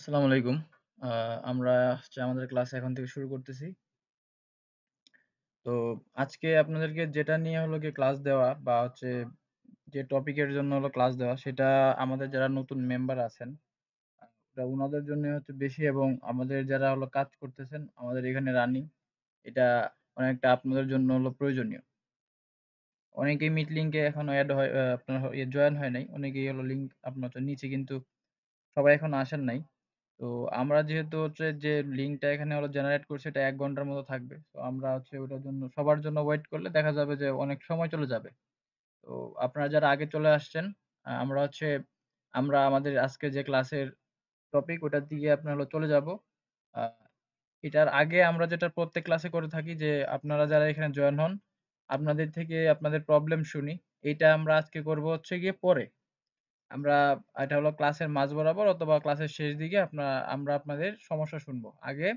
আসসালামু আলাইকুম। আ আমরা আমাদের ক্লাস এখন থেকে শুরু করতেছি। তো আজকে আপনাদেরকে যেটা নিয়ে হলো গিয়ে ক্লাস দেওয়া বা যে টপিকের জন্য হলো ক্লাস দেওয়া সেটা আমাদের যারা নতুন মেম্বার আছেন, ওটা উনাদের জন্য হচ্ছে বেশি এবং আমাদের যারা হলো কাজ করতেছেন আমাদের এখানে রানিং এটা অনেকটা আপনাদের জন্য হলো প্রয়োজনীয়। অনেকেই মিট লিঙ্কে এখনো এড হয় আপনার জয়েন হয় নাই। অনেকেই হলো লিঙ্ক আপনার হচ্ছে নিচে কিন্তু সবাই এখনো আসেন নাই। তো আমরা যেহেতু হচ্ছে যে লিঙ্কটা এখানে হলো জেনারেট করছি এটা ১ ঘন্টার মতো থাকবে। তো আমরা হচ্ছে ওটার জন্য সবার জন্য ওয়েট করলে দেখা যাবে যে অনেক সময় চলে যাবে। তো আপনারা যারা আগে চলে আসছেন, আমরা আমরা আমাদের আজকে যে ক্লাসের টপিক ওটার দিকে আপনার হলো চলে যাব। আ এটার আগে আমরা যেটা প্রত্যেক ক্লাসে করে থাকি যে আপনারা যারা এখানে জয়েন হন, আপনাদের থেকে আপনাদের প্রবলেম শুনি। এইটা আমরা আজকে করব হচ্ছে গিয়ে পরে। আমরা এটা হলো ক্লাসের মাঝ বরাবর অথবা ক্লাসের শেষ দিকে আমরা আপনাদের সমস্যা শুনবো। আগে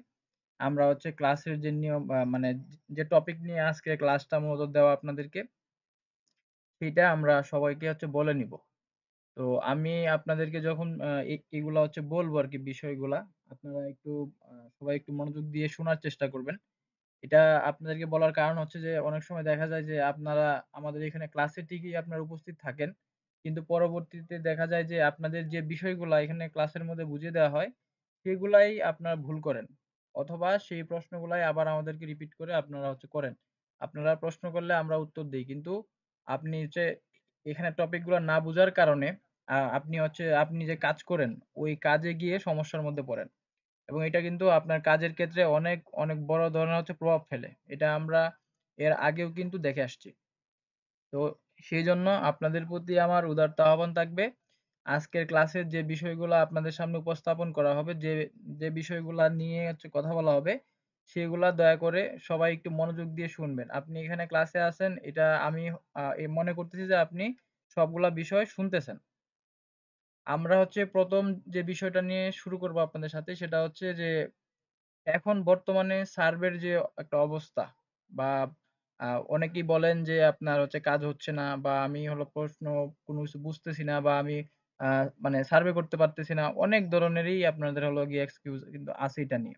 আমরা হচ্ছে ক্লাসের যে নিয়ম মানে যে টপিক নিয়ে আজকে ক্লাসটা মূলত দেওয়া আপনাদেরকে, সেইটা আমরা সবাইকে হচ্ছে বলে নিব। তো আমি আপনাদেরকে যখন এগুলা হচ্ছে বলবো আরকি বিষয়গুলা, আপনারা সবাই একটু মনোযোগ দিয়ে শোনার চেষ্টা করবেন। এটা আপনাদেরকে বলার কারণ হচ্ছে যে অনেক সময় দেখা যায় যে আপনারা আমাদের এখানে ক্লাসে ঠিকই আপনারা উপস্থিত থাকেন। কিন্তু পরবর্তীতে দেখা যায় যে আপনাদের যে বিষয়গুলা এখানে ক্লাসের মধ্যে বুঝিয়ে দেওয়া হয়, সেগুলাই আপনারা ভুল করেন। অথবা সেই প্রশ্নগুলাই আবার আমাদেরকে রিপিট করে আপনারা হচ্ছে করেন। আপনারা প্রশ্ন করলে আমরা উত্তর দেই। কিন্তু আপনি হচ্ছে এখানে টপিক গুলা না বুঝার কারণে আপনি যে কাজ করেন, ওই কাজে গিয়ে সমস্যার মধ্যে পড়েন। এবং এটা কিন্তু আপনার কাজের ক্ষেত্রে অনেক বড় ধরনের হচ্ছে প্রভাব ফেলে। এটা আমরা এর আগেও কিন্তু দেখে আসছি। তো সেইজন্য আপনাদের প্রতি আমার উদারত আহ্বান থাকবে। আজকের ক্লাসের যে বিষয়গুলা আপনাদের সামনে উপস্থাপন করা হবে, যে বিষয়গুলা নিয়ে হচ্ছে কথা বলা হবে, সেগুলা দয়া করে সবাই একটু মনোযোগ দিয়ে শুনবেন। আপনি এখানে ক্লাসে আছেন এটা আমি মনে করতেছি যে আপনি সবগুলা বিষয় শুনতেছেন। আমরা হচ্ছে ১ম যে বিষয়টা নিয়ে শুরু করব আপনাদের সাথে সেটা হচ্ছে যে এখন বর্তমানে সার্ভের যে একটা অবস্থা বা আ অনেকেই বলেন যে আপনার হচ্ছে কাজ হচ্ছে না বা আমি হলো কোনো কিছু বুঝতেছি না বা আমি আ মানে সার্ভে করতে পারতেছি না। অনেক ধরনেরই আপনাদের হলো গিয়ে এক্সকিউজ কিন্তু আছে এটা নিয়ে।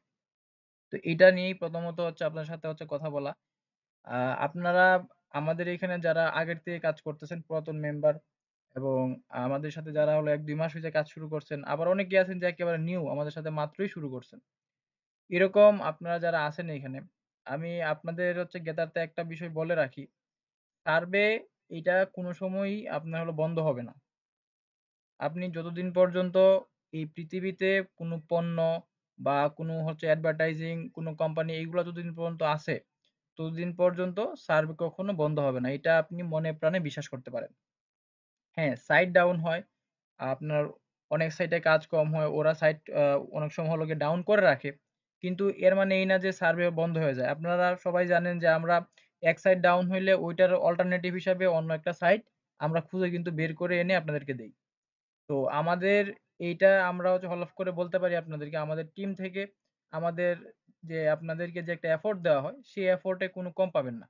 তো এটা নিয়েই প্রথমত হচ্ছে আপনার সাথে হচ্ছে কথা বলা। আ আপনারা আমাদের এখানে যারা আগের থেকে কাজ করতেছেন পুরাতন মেম্বার এবং আমাদের সাথে যারা হলো ১-২ মাস হইছে কাজ শুরু করছেন। আবার অনেকেই আছেন যে একেবারে নিউ আমাদের সাথে মাত্রই শুরু করছেন। এরকম আপনারা যারা আছেন এইখানে, আমি আপনাদের হচ্ছে জ্ঞাতার্থে একটা বিষয় বলে রাখি। সার্ভে এইটা কোনো সময়ই আপনার হলো বন্ধ হবে না। আপনি যতদিন পর্যন্ত এই পৃথিবীতে কোনো পণ্য বা কোনো হচ্ছে অ্যাডভার্টাইজিং কোনো কোম্পানি এইগুলা যতদিন পর্যন্ত আছে, ততদিন পর্যন্ত সার্ভে কখনো বন্ধ হবে না। এটা আপনি মনে প্রাণে বিশ্বাস করতে পারেন। হ্যাঁ, সাইট ডাউন হয়। আপনার অনেক সাইটে কাজ কম হয়। ওরা সাইট অনেক সময় হলো গিয়ে ডাউন করে রাখে। কিন্তু এর মানে এই না যে সার্ভে বন্ধ হয়ে যায়। আপনারা সবাই জানেন যে আমরা এক সাইট ডাউন হইলে ওইটার অল্টারনেটিভ হিসাবে অন্য একটা সাইট আমরা খুঁজে কিন্তু বের করে এনে আপনাদেরকে দেই। তো আমাদের এইটা আমরা হচ্ছে হলফ করে বলতে পারি আপনাদেরকে আমাদের টিম থেকে আমাদের আপনাদেরকে যে একটা এফোর্ট দেওয়া হয়, সেই এফোর্ট এ কোনো কম পাবেন না।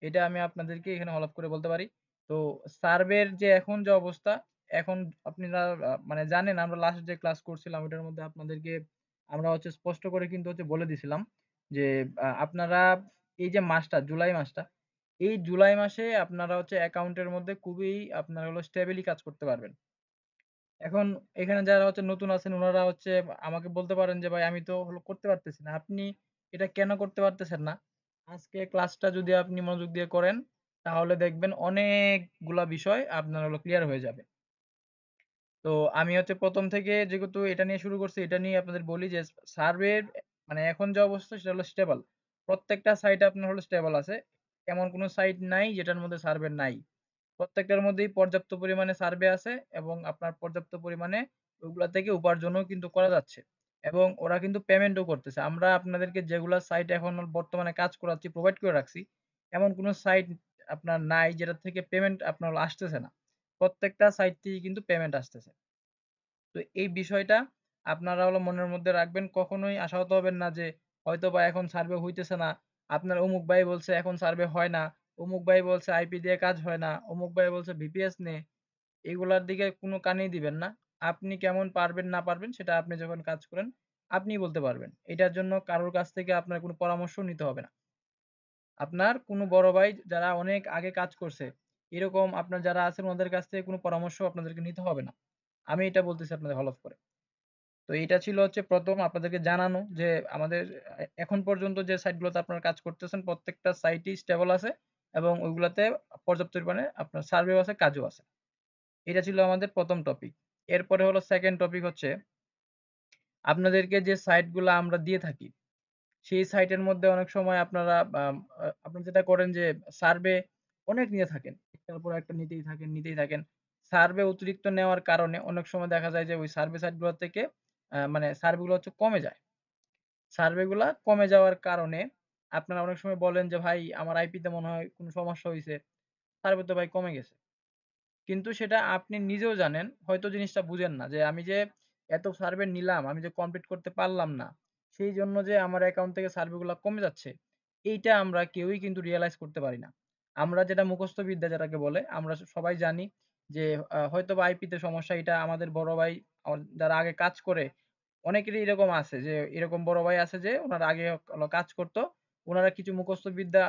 এটা আমি আপনাদেরকে এখানে হলফ করে বলতে পারি। তো সার্ভের যে এখন যে অবস্থা, এখন আপনারা মানে জানেন আমরা লাস্ট যে ক্লাস করছিলাম ওটার মধ্যে আমরা হচ্ছে স্পষ্ট করে কিন্তু হচ্ছে বলে দিছিলাম যে আপনারা এই যে মাসটা জুলাই মাসটা, এই জুলাই মাসে আপনারা হচ্ছে অ্যাকাউন্টের মধ্যে খুবই আপনারা হলো স্টেবলি কাজ করতে পারবেন। এখন এখানে যারা হচ্ছে নতুন আছেন উনারা হচ্ছে আমাকে বলতে পারেন যে, "ভাই আমি তো হলো করতে পারতেছি না।" আপনি এটা কেন করতে পারতেছেন না? আজকে ক্লাসটা যদি আপনি মনোযোগ দিয়ে করেন, তাহলে দেখবেন অনেকগুলা বিষয় আপনার হলো ক্লিয়ার হয়ে যাবে। তো আমি হচ্ছে ১ম থেকে যেহেতু এটা নিয়ে শুরু করছি, এটা নিয়ে আপনাদের বলি যে সার্ভের মানে এখন যে অবস্থা সেটা হলো স্টেবল। প্রত্যেকটা সাইট আপনার হলো স্টেবল আছে। এমন কোন সাইট নাই যেটার মধ্যে সার্ভে নাই। প্রত্যেকটার মধ্যেই পর্যাপ্ত পরিমাণে সার্ভে আছে এবং আপনার পর্যাপ্ত পরিমাণে ওগুলা থেকে উপার্জনও কিন্তু করা যাচ্ছে। এবং ওরা কিন্তু পেমেন্টও করতেছে। আমরা আপনাদেরকে যেগুলা সাইট এখন বর্তমানে কাজ করাচ্ছি, প্রোভাইড করে রাখছি, এমন কোন সাইট আপনার নাই যেটার থেকে পেমেন্ট আপনার আসতেছে না। প্রত্যেকটা সাইট থেকেই কিন্তু পেমেন্ট আসতেছে। তো এই বিষয়টা আপনারা হলো মনের মধ্যে রাখবেন। কখনোই আশাহত হবেন না যে হয়তোবা এখন সার্ভে হইতেছে না। আপনার অমুক ভাই বলছে এখন সার্ভে হয় না। অমুক ভাই বলছে আইপি দিয়ে কাজ হয় না। অমুক ভাই বলছে ভিপিএস নে। এগুলার দিকে কোনো কানই দিবেন না। আপনি কেমন পারবেন না পারবেন সেটা আপনি যখন কাজ করেন আপনিই বলতে পারবেন। এটার জন্য কারোর কাছ থেকে আপনার কোনো পরামর্শও নিতে হবে না। আপনার কোনো বড় ভাই যারা অনেক আগে কাজ করছে, এরকম আপনার যারা আছেন ওনাদের কাছ থেকে কোনো পরামর্শ আপনাদেরকে নিতে হবে না। আমি এটা বলতেছি আপনাদের হলফ করে। তো এইটা ছিল হচ্ছে ১ম আপনাদেরকে জানানো যে আমাদের এখন পর্যন্ত যে সাইট গুলোতে আপনারা কাজ করতেছেন প্রত্যেকটা সাইটই স্টেবল আছে এবং ওইগুলাতে পর্যাপ্ত পরিমাণে আপনার সার্ভেও আছে, কাজও আছে। এটা ছিল আমাদের ১ম টপিক। এরপরে হলো 2nd টপিক হচ্ছে আপনাদেরকে যে সাইট গুলা আমরা দিয়ে থাকি, সেই সাইটের মধ্যে অনেক সময় আপনারা আপনারা যেটা করেন যে সার্ভে অনেক নিয়ে থাকেন। একটার পর একটা নিতেই থাকেন, নিতেই থাকেন। সার্ভে অতিরিক্ত নেওয়ার কারণে অনেক সময় দেখা যায় যে ওই সার্ভে সাইট গুলো থেকে মানে সার্ভে গুলো হচ্ছে কমে যায়। সার্ভে গুলা কমে যাওয়ার কারণে আপনারা অনেক সময় বলেন যে, "ভাই আমার আইপি তে মনে হয় কোনো সমস্যা হইছে। সার্ভে তো ভাই কমে গেছে।" কিন্তু সেটা আপনি নিজেও জানেন, হয়তো জিনিসটা বুঝেন না যে আমি যে এত সার্ভে নিলাম, আমি যে কমপ্লিট করতে পারলাম না, সেইজন্য যে আমার অ্যাকাউন্ট থেকে সার্ভে গুলা কমে যাচ্ছে, এইটা আমরা কেউই কিন্তু রিয়ালাইজ করতে পারি না। আমরা যেটা মুখস্থ বিদ্যা যেটাকে বলে, আমরা সবাই জানি যে হয়তোবা আইপি তে সমস্যা, এটা আমাদের বড় ভাই যারা আগে কাজ করে, অনেকেরই এরকম আছে যে এরকম বড় ভাই আছে যে উনারা আগে হলো কাজ করত। উনারা কিছু মুখস্থ বিদ্যা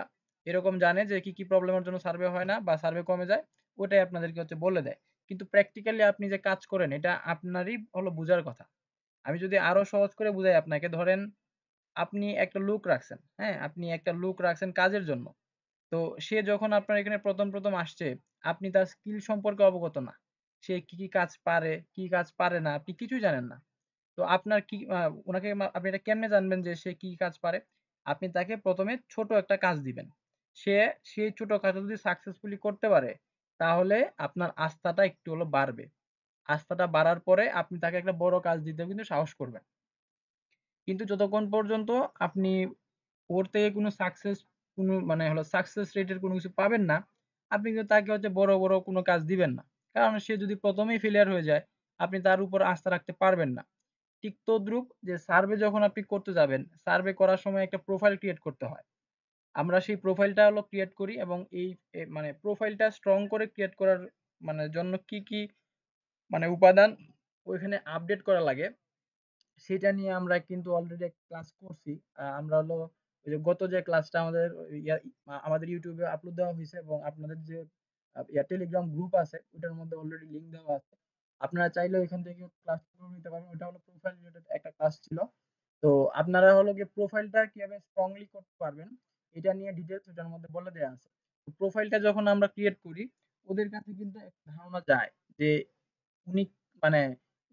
এরকম জানে যে কি প্রবলেমের জন্য সার্ভে হয় না বা সার্ভে কমে যায়। ওটাই আপনাদেরকে হচ্ছে বলে দেয়। কিন্তু প্র্যাকটিক্যালি আপনি যে কাজ করেন এটা আপনারই হলো বুঝার কথা। আমি যদি আরো সহজ করে বুঝাই আপনাকে, ধরেন আপনি একটা লোক রাখছেন, হ্যাঁ? আপনি একটা লোক রাখছেন কাজের জন্য। তো সে যখন আপনার এখানে ১ম আসছে, আপনি তার স্কিল সম্পর্কে অবগত না। সে কি কাজ পারে, কি কাজ পারে না, আপনি কিছুই জানেন না। তো আপনার কি উনাকে আপনি এটা কেমনে জানবেন যে সে কি কাজ পারে? আপনি তাকে ১ম এ ছোট একটা কাজ দিবেন। সে সেই ছোট কাজটা যদি সাকসেসফুলি করতে পারে, তাহলে আপনার আস্থাটা একটু হলেও বাড়বে। আস্থাটা বাড়ার পরে আপনি তাকে একটা বড় কাজ দিতেও কিন্তু সাহস করবেন। কিন্তু যতক্ষণ পর্যন্ত আপনি ওর থেকে কোনো মানে হলো সাকসেস রেট এর কোনো কিছু পাবেন না, আপনি কিন্তু তাকে হচ্ছে বড় কোনো কাজ দিবেন না। কারণ সে যদি ১ম এই ফেইলিউর হয়ে যায়, আপনি তার উপর আস্থা রাখতে পারবেন না। ঠিক তদ্রূপ যে সার্ভে যখন আপনি করতে যাবেন, সার্ভে করার সময় একটা প্রোফাইল ক্রিয়েট করতে হয়। আমরা সেই প্রোফাইলটা হলো ক্রিয়েট করি এবং এই মানে প্রোফাইলটা স্ট্রং করে ক্রিয়েট করার মানে জন্য কি মানে উপাদান ওইখানে আপডেট করা লাগে, সেটা নিয়ে আমরা কিন্তু অলরেডি একটা ক্লাস করছি। আমরা হলো ওই যে গত যে ক্লাসটা আমাদের আমাদের YouTube এ আপলোড দেওয়া হইছে এবং আপনাদের যে টেলিগ্রাম গ্রুপ আছে ওটার মধ্যে অলরেডি লিংক দেওয়া আছে। আপনারা চাইলে ওইখান থেকে ক্লাস করে নিতে পারবেন। ওটা হলো প্রোফাইল রিলেটেড একটা ক্লাস ছিল। তো আপনারা হলো গিয়ে প্রোফাইলটা কিভাবে স্ট্রংলি করতে পারবেন এটা নিয়ে ডিটেইলস ওটার মধ্যে বলে দেয়া আছে। তো প্রোফাইলটা যখন আমরা ক্রিয়েট করি ওদের কাছে কিন্তু একটা ধারণা যায় যে উনি মানে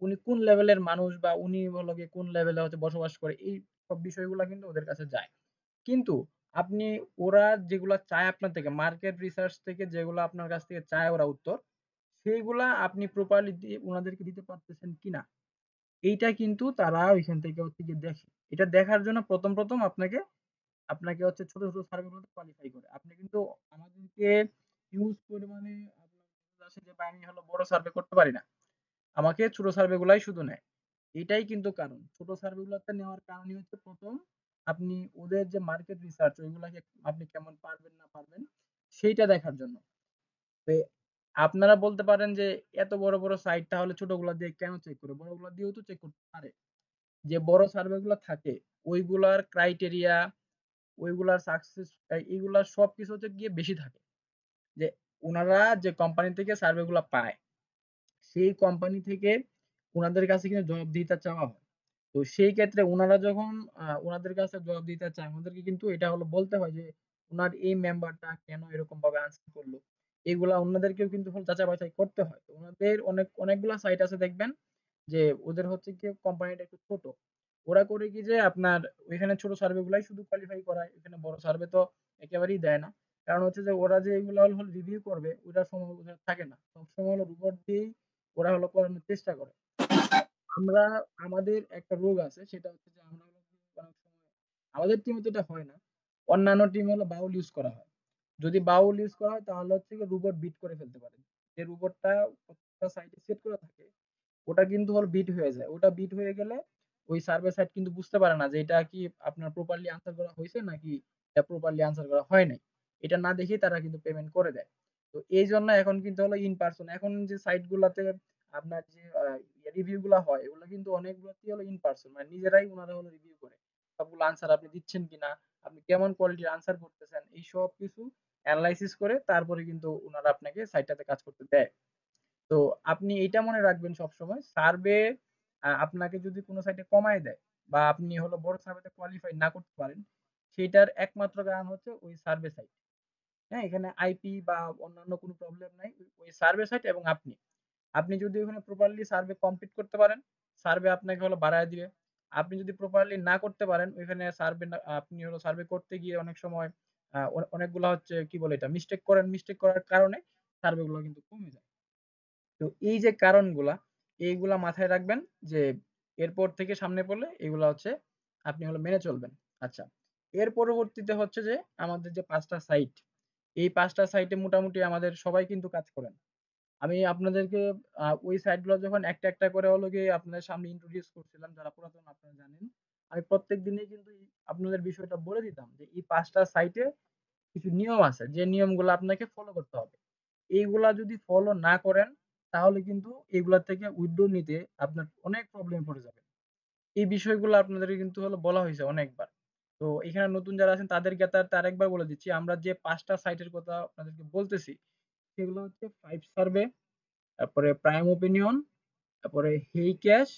উনি কোন লেভেলের মানুষ বা উনি হলো গিয়ে কোন লেভেলে হচ্ছে বসবাস করে, এই সব বিষয়গুলা কিন্তু ওদের কাছে যায়। কিন্তু আপনি ওরা যেগুলা চায় আপনার থেকে মার্কেট রিসার্চ থেকে যেগুলা আপনার কাছ থেকে চায় ওরা উত্তর, সেইগুলা আপনি প্রপারলি উনাদেরকে দিতে পারতেছেন কিনা, এইটা কিন্তু তারা ওইখান থেকে হচ্ছে গিয়ে দেখে। এটা দেখার জন্য ১ম আপনাকে আপনাকে হচ্ছে ছোট সার্ভে গুলোতে কোয়ালিফাই করে। আপনি কিন্তু আমাদেরকে হিউজ পরিমাণে আপনার মেসেজ আসে যে ভাই আমি হলো বড় সার্ভে করতে পারি না। আমাকে ছোট সার্ভে গুলাই শুধু নেয়। এটাই কিন্তু কারণ। ছোট সার্ভে গুলাতে নেওয়ার কারণই হচ্ছে ১ম আপনি ওদের যে মার্কেট রিসার্চ ওইগুলাকে আপনি কেমন পারবেন না পারবেন সেইটা দেখার জন্য। তো আপনারা বলতে পারেন যে এত বড় সাইট তাহলে ছোটগুলা দিয়ে কেন চেক করে? বড়গুলা দিয়েও তো চেক করতে পারে। যে বড় সার্ভে গুলা থাকে ওইগুলার ক্রাইটেরিয়া, ওইগুলার সাকসেস এগুলার সবকিছু হচ্ছে গিয়ে বেশি থাকে। যে উনারা যে কোম্পানি থেকে সার্ভে গুলা পায়, সেই কোম্পানি থেকে উনাদের কাছে কিন্তু জবাবদিহিতা চাওয়া হয়। তো সেই ক্ষেত্রে উনারা যখন উনাদের কাছে জবাবদিহিতা চায়, আমাদেরকে কিন্তু এটা হলো বলতে হয় যে উনার এই মেম্বারটা কেন এরকম ভাবে আনসার করলো। এগুলা উনাদেরকেও কিন্তু যাচাই বাছাই করতে হয়। তো উনাদের অনেকগুলা সাইট আছে দেখবেন যে ওদের হচ্ছে গিয়ে কোম্পানিটা একটু ছোট। ওরা করে কি যে আপনার ওইখানে ছোট সার্ভে গুলাই শুধু কোয়ালিফাই করায়। এখানে বড় সার্ভে তো একেবারেই দেয় না। কারণ হচ্ছে যে ওরা যে এগুলা হলো রিভিউ করবে ওইটার সময় ওদের থাকে না। সবসময় হলো রোবট দিয়েই ওরা হলো করানোর চেষ্টা করে। আমরা আমাদের একটা রোগ আছে সেটা হচ্ছে যে আমরা হলো কি অনেক সময় আমাদের টিমে তো এটা হয় না। অন্যান্য টিমে হলো বাউল ইউজ করা হয়। যদি বাউল ইউজ করা হয় তাহলে হচ্ছে গিয়ে রোবট বিট করে ফেলতে পারে। যে রোবটটা প্রত্যেকটা সাইটে সেট করা থাকে ওটা কিন্তু হলো বিট হয়ে যায়। ওটা বিট হয়ে গেলে ওই সার্ভার সাইড কিন্তু বুঝতে পারে না যে এটা কি আপনার প্রপারলি আনসার করা হইছে নাকি এটা প্রপারলি আনসার করা হয় নাই। এটা না দেখেই তারা কিন্তু পেমেন্ট করে দেয়। তো এইজন্য এখন কিন্তু হলো ইন পারসন এখন যে সাইট গুলাতে আপনার যে রিভিউ গুলা হয় এগুলো কিন্তু অনেকগুলোতেই হলো ইন পারসন, মানে নিজেরাই ওনারা হলো রিভিউ করে সবগুলো আনসার আপনি দিচ্ছেন কিনা, আপনি কেমন কোয়ালিটির আনসার করতেছেন, এই সব কিছু অ্যানালাইসিস করে তারপরে কিন্তু ওনারা আপনাকে সাইটটাতে কাজ করতে দেয়। তো আপনি এইটা মনে রাখবেন সবসময়, সার্ভে আপনাকে যদি কোনো সাইটে কমায় দেয় বা আপনি হলো বড় সার্ভেতে কোয়ালিফাই না করতে পারেন, সেটার একমাত্র কারণ হচ্ছে ওই সার্ভে সাইট। হ্যাঁ, এখানে আইপি বা অন্যান্য কোনো প্রবলেম নাই। ওই সার্ভে সাইট এবং আপনি। আপনি যদি ওখানে প্রপারলি সার্ভে কমপ্লিট করতে পারেন, সার্ভে আপনাকে হলো বাড়ায় দিবে। আপনি যদি প্রপারলি না করতে পারেন, ওইখানে সার্ভে না, আপনি হলো সার্ভে করতে গিয়ে অনেক সময় অনেকগুলা হচ্ছে কি বলে এটা মিস্টেক করেন, মিস্টেক করার কারণে সার্ভে গুলো কিন্তু কমে যায়। তো এই যে কারণগুলা, এইগুলা মাথায় রাখবেন যে এরপর থেকে সামনে পড়লে এগুলা হচ্ছে আপনি হলো মেনে চলবেন। আচ্ছা। এর পরবর্তীতে হচ্ছে যে আমাদের যে ৫ টা সাইট, এই ৫ টা সাইটে মোটামুটি আমাদের সবাই কিন্তু কাজ করেন। আমি আপনাদেরকে ওই সাইট গুলো যখন একটা, একটা করে হলো গিয়ে আপনাদের সামনে introduce করছিলাম, যারা পুরাতন আপনারা জানেন। আমি প্রত্যেক দিনই কিন্তু আপনাদের বিষয়টা বলে দিতাম যে এই ৫ টা সাইটে কিছু নিয়ম আছে, যে নিয়মগুলো আপনাকে ফলো করতে হবে। এইগুলা যদি ফলো না করেন তাহলে কিন্তু এগুলা থেকে উইথড্র নিতে আপনার অনেক প্রবলেমে পড়ে যাবেন। এই বিষয়গুলো আপনাদেরকে কিন্তু হলো বলা হইছে অনেকবার। তো এখানে নতুন যারা আছেন তাদেরকে আরেকবার বলে দিচ্ছি। আমরা যে ৫ টা সাইটের কথা আপনাদেরকে বলতেছি, সেগুলো হচ্ছে 5 সার্ভে, তারপরে প্রাইম ওপিনিয়ন, তারপরে হেইক্যাশ,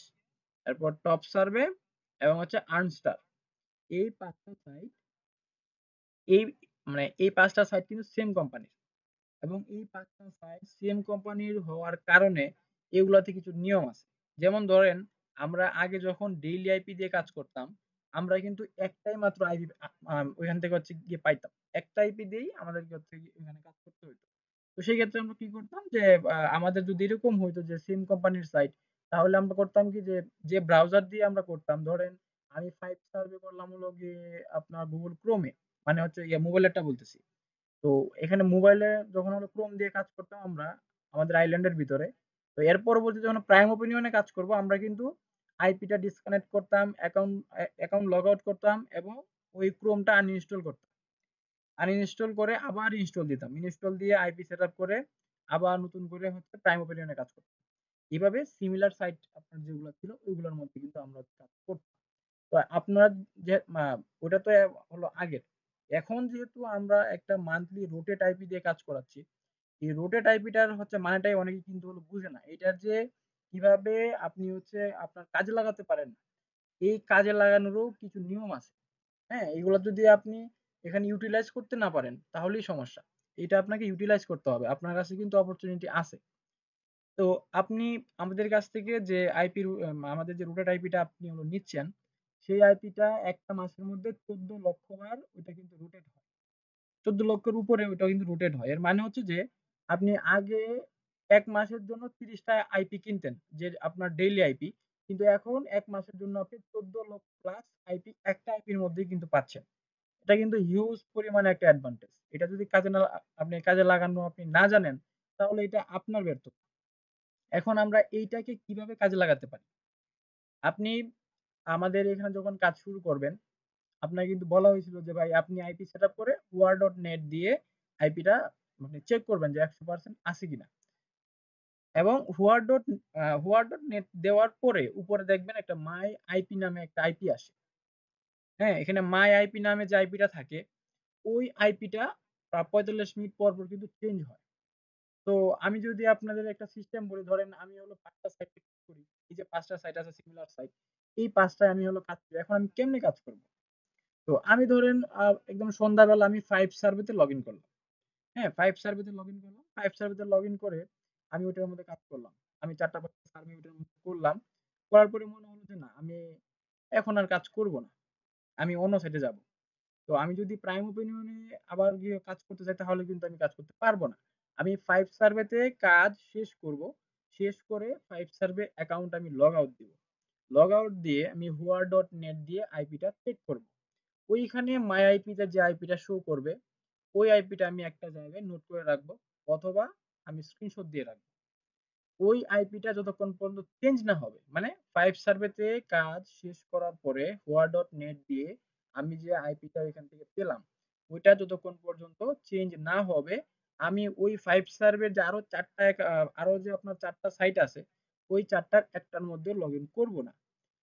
তারপর টপ সার্ভে এবং হচ্ছে আর্নস্টার। এই ৫ টা সাইট, এই মানে এই ৫ টা সাইট কিন্তু সেম কোম্পানির। এবং এই ৫ টা সাইট সেম কোম্পানির হওয়ার কারণে এগুলাতে কিছু নিয়ম আছে। যেমন ধরেন, আমরা আগে যখন ডেইলি আইপি দিয়ে কাজ করতাম, আমরা কিন্তু একটাই মাত্র আইপি ওইখান থেকে হচ্ছে গিয়ে পাইতাম। একটা আইপি দিয়েই আমাদেরকে হচ্ছে গিয়ে ওইখানে কাজ করতে হইতো। তো সেই ক্ষেত্রে আমরা কি করতাম যে আমাদের যদি এরকম হইতো যে সেম কোম্পানির সাইট, তাহলে আমরা করতাম কি যে, যে ব্রাউজার দিয়ে আমরা করতাম, ধরেন আমি 5 সার্ভে করলাম হলো গিয়ে আপনার Google Chrome এ, মানে হচ্ছে মোবাইলেরটা বলতেছি। তো এখানে মোবাইলে যখন হলো ক্রোম দিয়ে কাজ করতাম আমরা আমাদের আইল্যান্ডের ভিতরে, তো এর পরবর্তীতে যখন প্রাইম ওপিনিয়নে কাজ করব আমরা কিন্তু আইপিটা ডিসকানেক্ট করতাম, অ্যাকাউন্ট লগ আউট করতাম এবং ওই ক্রোমটা আনইনস্টল করতাম। আনইনস্টল করে আবার ইনস্টল দিতাম, ইনস্টল দিয়ে আইপি সেট আপ করে আবার নতুন করে হচ্ছে প্রাইম ওপিনিয়নে কাজ করতাম। এইভাবে সিমিলার সাইট আপনার যেগুলো ছিল ওইগুলোর মধ্যে কিন্তু আমরা কাজ করতাম। তো আপনার যে ওটা তো হলো আগের। এখন যেহেতু আমরা একটা মান্থলি রোটেট আইপি দিয়ে কাজ করাচ্ছি, এই রোটেট আইপিটার হচ্ছে মানেটাই অনেকে কিন্তু হলো বুঝে না। এটার যে কিভাবে আপনি হচ্ছে আপনার কাজে লাগাতে পারেন, এই কাজে লাগানোরও কিছু নিয়ম আছে। হ্যাঁ? এগুলা যদি আপনি এখানে ইউটিলাইজ করতে না পারেন তাহলেই সমস্যা। এটা আপনাকে ইউটিলাইজ করতে হবে। আপনার কাছে কিন্তু অপরচুনিটি আছে। তো আপনি আমাদের কাছ থেকে যে আইপি আমাদের যে রুটেড আইপিটা আপনি হলো নিচ্ছেন, সেই আইপিটা একটা মাসের মধ্যে ১৪ লক্ষ বার ওইটা কিন্তু রুটেড হয়। ১৪ লক্ষের উপরে ওইটা কিন্তু রুটেড হয়। এর মানে হচ্ছে যে আপনি আগে ১ মাসের জন্য ৩০ টা আইপি কিনতেন, যে আপনার ডেইলি আইপি। কিন্তু এখন ১ মাসের জন্য আপনি ১৪ লক্ষ প্লাস আইপি একটা আইপির মধ্যেই কিন্তু পাচ্ছেন। এটা কিন্তু হিউজ পরিমাণে একটা অ্যাডভান্টেজ। এটা যদি কাজে না আপনি কাজে লাগানো আপনি না জানেন, তাহলে এটা আপনার ব্যর্থতা। এখন আমরা এইটাকে কিভাবে কাজে লাগাতে পারি? আপনি আমাদের এখানে যখন কাজ শুরু করবেন, আপনাকে কিন্তু বলা হয়েছিল যে ভাই আপনি আইপি সেটআপ করে who.net দিয়ে আইপিটা আপনি চেক করবেন যে ১০০% আছে কিনা। এবং who.net দেওয়ার পরে উপরে দেখবেন একটা মাই আইপি নামে একটা আইপি আসে। হ্যাঁ? এখানে মাই আইপি নামে যে আইপিটা থাকে, ওই আইপিটা ৪৫ মিনিট পর, পর কিন্তু চেঞ্জ হয়। তো আমি যদি আপনাদের একটা সিস্টেম বলি, ধরেন আমি হলো ৫ টা সাইট করি। এই যে ৫ টা সাইট আছে সিমিলার সাইট। এই ৫ টায় আমি হলো কাজ করি। এখন আমি কেমনে কাজ করব? তো আমি ধরেন একদম সন্ধ্যাবেলা আমি 5 সার্ভেতে লগইন করলাম। হ্যাঁ? 5 সার্ভেতে লগইন করলাম। 5 সার্ভেতে লগইন করে আমি ওইটার মধ্যে কাজ করলাম। আমি ৪ টা ৫ টা সার্ভে ওইটার মধ্যে করলাম। করার পরে মনে হলো যে না, আমি এখন আর কাজ করব না। আমি অন্য সাইটে যাব। তো আমি যদি প্রাইম ওপিনিয়নে আবার গিয়ে কাজ করতে চাই তাহলে কিন্তু আমি কাজ করতে পারব না। আমি 5 সার্ভেতে কাজ শেষ করব। শেষ করে 5 সার্ভে অ্যাকাউন্ট আমি লগ আউট দিব। লগ আউট দিয়ে আমি who.net দিয়ে আইপিটা চেক করব। ওইখানে মাই আইপিতে যে আইপিটা শো করবে, ওই আইপিটা আমি একটা জায়গায় নোট করে রাখবো অথবা আমি স্ক্রিনশট দিয়ে রাখবো। ওই আইপিটা যতক্ষণ পর্যন্ত চেঞ্জ না হবে, মানে 5 সার্ভেতে কাজ শেষ করার পরে who.net দিয়ে আমি যে আইপিটা এখান থেকে পেলাম, ওইটা যতক্ষণ পর্যন্ত চেঞ্জ না হবে, আমি ওই 5 সার্ভের যে আরো ৪ টা আরো যে আপনার ৪ টা সাইট আছে, ওই ৪টার একটার মধ্যে লগইন করব না।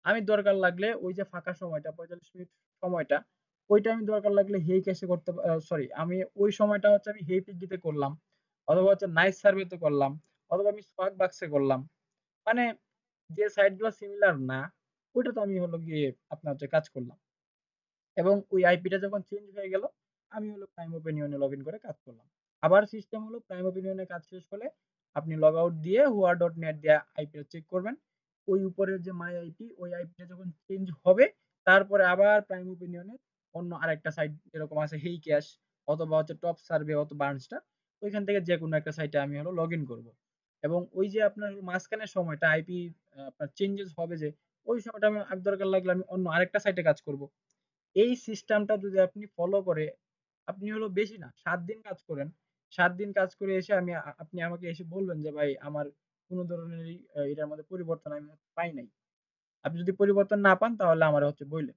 আমি দরকার লাগলে ওই যে ফাঁকা সময়টা ৪৫ মিনিট সময়টা, ওইটা আমি দরকার লাগলে হেই ক্যাশে করতে সরি আমি ওই সময়টা হচ্ছে আমি হেই পিগিতে করলাম, অথবা হচ্ছে নাইস সার্ভেতে করলাম, অথবা আমি স্পার্ক বাক্সে করলাম। মানে যে সাইট গুলো সিমিলার না, ওইটা তো আমি হলো গিয়ে আপনার হচ্ছে কাজ করলাম। এবং ওই আইপিটা যখন চেঞ্জ হয়ে গেল, আমি হলো প্রাইম ওপিনিয়নে লগ ইন করে কাজ করলাম। আবার সিস্টেম হলো প্রাইম ওপিনিয়নে কাজ শেষ হলে আপনি লগ আউট দিয়ে হুয়া ডট নেট দিয়ে আইপিটা চেক করবেন। ওই উপরের যে মাই আইপি, ওই আইপিটা যখন চেঞ্জ হবে, তারপরে আবার প্রাইম ওপিনিয়নে অন্য আরেকটা সাইট যেরকম আছে হেই ক্যাশ অথবা হচ্ছে টপ সার্ভে অথবা বার্নস্টার, ওইখান থেকে যে কোনো একটা সাইটে আমি হলো লগ ইন করবো। এবং ওই যে আপনার মাঝখানের সময়টা আইপি আপনার চেঞ্জেস হবে, যে ওই সময়টা আমি দরকার লাগলে আমি অন্য আরেকটা সাইটে কাজ করব। এই সিস্টেমটা যদি আপনি ফলো করে আপনি হলো বেশি না ৭ দিন কাজ করেন। ৭ দিন কাজ করে এসে আপনি আমাকে এসে বলবেন যে ভাই আমার কোন ধরনেরই এটার মধ্যে পরিবর্তন আমি পাই নাই। আপনি যদি পরিবর্তন না পান তাহলে আমারে হচ্ছে বইলেন।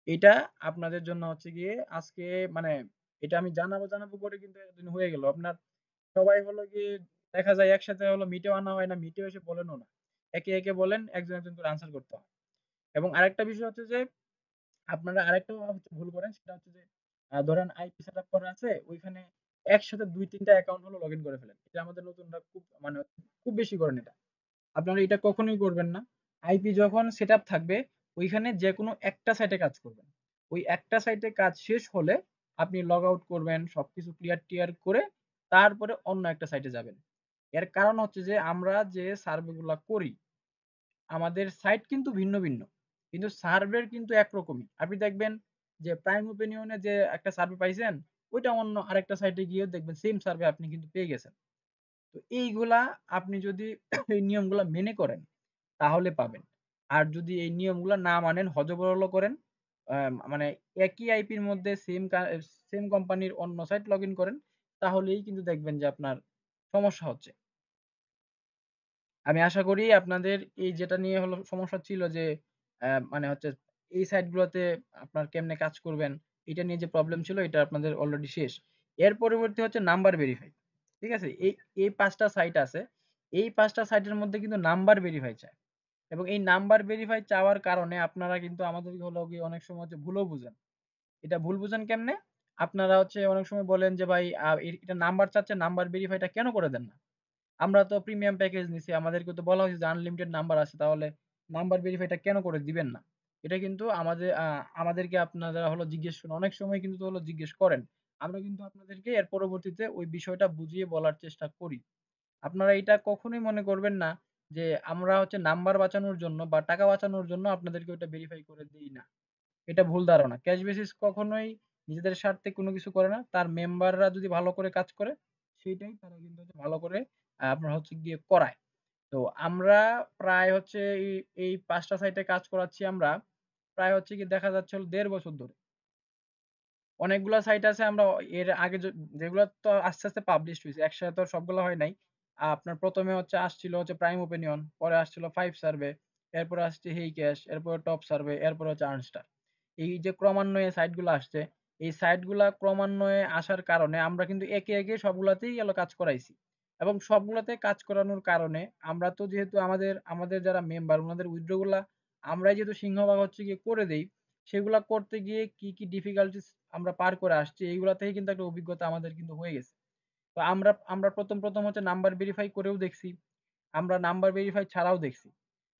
এটা আপনাদের জন্য হচ্ছে গিয়ে আজকে মানে এটা আমি জানাবো করে কিন্তু এতদিন হয়ে গেল। আপনার সবাই হলো গিয়ে দেখা যায় একসাথে হলো মিটেও আনা হয় না, মিটেও এসে বলেনও না। একে বলেন একজন করে আনসার করতে হয়। এবং আরেকটা বিষয় হচ্ছে যে আপনারা আরেকটা হচ্ছে ভুল করেন, সেটা হচ্ছে যে ধরেন আইপি সেটআপ করা আছে, ওইখানে একসাথে ২-৩ টা অ্যাকাউন্ট হলো লগইন করে ফেলেন। এটা আমাদের নতুনরা খুব মানে খুব বেশি করেন এটা। আপনারা এটা কখনোই করবেন না। আইপি যখন সেটআপ থাকবে, ওইখানে যেকোনো একটা সাইটে কাজ করবেন। ওই একটা সাইটে কাজ শেষ হলে আপনি লগ আউট করবেন, সবকিছু ক্লিয়ার-টিয়ার করে তারপরে অন্য একটা সাইটে যাবেন। এর কারণ হচ্ছে যে আমরা যে সার্ভে গুলা করি, আমাদের সাইট কিন্তু ভিন্ন। কিন্তু সার্ভের কিন্তু একরকমই। আপনি দেখবেন যে প্রাইম ওপিনিয়ন এ যে একটা সার্ভে পাইছেন, ওইটা অন্য আরেকটা সাইটে গিয়েও দেখবেন সেম সার্ভে আপনি কিন্তু পেয়ে গেছেন। তো এইগুলা আপনি যদি এই নিয়মগুলা মেনে করেন তাহলে পাবেন। আর যদি এই নিয়মগুলা না মানেন, হযবরল করেন, মানে একই আইপির মধ্যে সেম কোম্পানির অন্য সাইট লগইন করেন, তাহলেই কিন্তু দেখবেন যে আপনার সমস্যা হচ্ছে। আমি আশা করি আপনাদের এই যেটা নিয়ে হলো সমস্যা ছিল যে মানে হচ্ছে এই সাইট গুলোতে আপনার কেমনে কাজ করবেন, এটা নিয়ে যে প্রবলেম ছিল এটা আপনাদের অলরেডি শেষ। এর পরবর্তী হচ্ছে নাম্বার ভেরিফাই। ঠিক আছে? এই ৫ টা সাইট আছে। এই ৫ টা সাইটের মধ্যে কিন্তু নাম্বার ভেরিফাই চায়। এবং এই নাম্বার ভেরিফাই চাওয়ার কারণে আপনারা কিন্তু আমাদেরকে হলো গিয়ে অনেক সময় হচ্ছে ভুলও বুঝেন। এটা ভুল বুঝেন কেমনে? আপনারা হচ্ছে অনেক সময় বলেন যে ভাই এটা নাম্বার চাচ্ছে, নাম্বার ভেরিফাইটা কেন করে দেন না? আমরা তো প্রিমিয়াম প্যাকেজ নিছি। আমাদেরকে তো বলা হয়েছে যে আনলিমিটেড নাম্বার আছে। তাহলে নাম্বার ভেরিফাইটা কেন করে দিবেন না? এটা কিন্তু আমাদেরকে আপনারা হলো জিজ্ঞেস করেন। অনেক সময় কিন্তু হলো জিজ্ঞেস করেন। আমরা কিন্তু আপনাদেরকে এর পরবর্তীতে ওই বিষয়টা বুঝিয়ে বলার চেষ্টা করি। আপনারা এটা কখনোই মনে করবেন না যে আমরা হচ্ছে নাম্বার বাঁচানোর জন্য বা টাকা বাঁচানোর জন্য আপনাদেরকে ওইটা ভেরিফাই করে দেই না। এটা ভুল ধারণা। ক্যাশ বেসিস কখনোই নিজেদের স্বার্থে কোনো কিছু করে না। তার মেম্বাররা যদি ভালো করে কাজ করে, সেইটাই তারা কিন্তু হচ্ছে ভালো করে আপনার হচ্ছে গিয়ে করায়। তো আমরা প্রায় হচ্ছে এই ৫ টা সাইটে কাজ করাচ্ছি আমরা। প্রায় হচ্ছে গিয়ে দেখা যাচ্ছে হলো ১.৫ বছর ধরে। অনেকগুলা সাইট আছে আমরা এর আগে যেগুলা তো আস্তে আস্তে পাবলিশড হইছে। একসাথে তো আর সবগুলা হয় নাই। আপনার ১ম এ হচ্ছে আসছিল হচ্ছে প্রাইম ওপিনিয়ন, পরে আসছিল 5 সার্ভে, এরপরে আসছে হেই ক্যাশ, এরপরে টপ সার্ভে, এরপরে হচ্ছে আর্নস্টার। এই যে ক্রমান্বয়ে সাইট গুলা আসছে, এই সাইট গুলা ক্রমান্বয়ে আসার কারণে আমরা কিন্তু একে সবগুলাতেই হলো কাজ করাইছি। এবং সবগুলাতে কাজ করানোর কারণে আমরা তো যেহেতু আমাদের যারা মেম্বার উনাদের উইথড্র গুলা আমরাই যেহেতু সিংহভাগ হচ্ছে গিয়ে করে দেই, সেগুলা করতে গিয়ে কি ডিফিকাল্টিজ আমরা পার করে আসছি, এইগুলা থেকে কিন্তু একটা অভিজ্ঞতা আমাদের কিন্তু হয়ে গেছে। তো আমরা ১ম হচ্ছে নাম্বার ভেরিফাই করেও দেখছি। আমরা নাম্বার ভেরিফাই ছাড়াও দেখছি।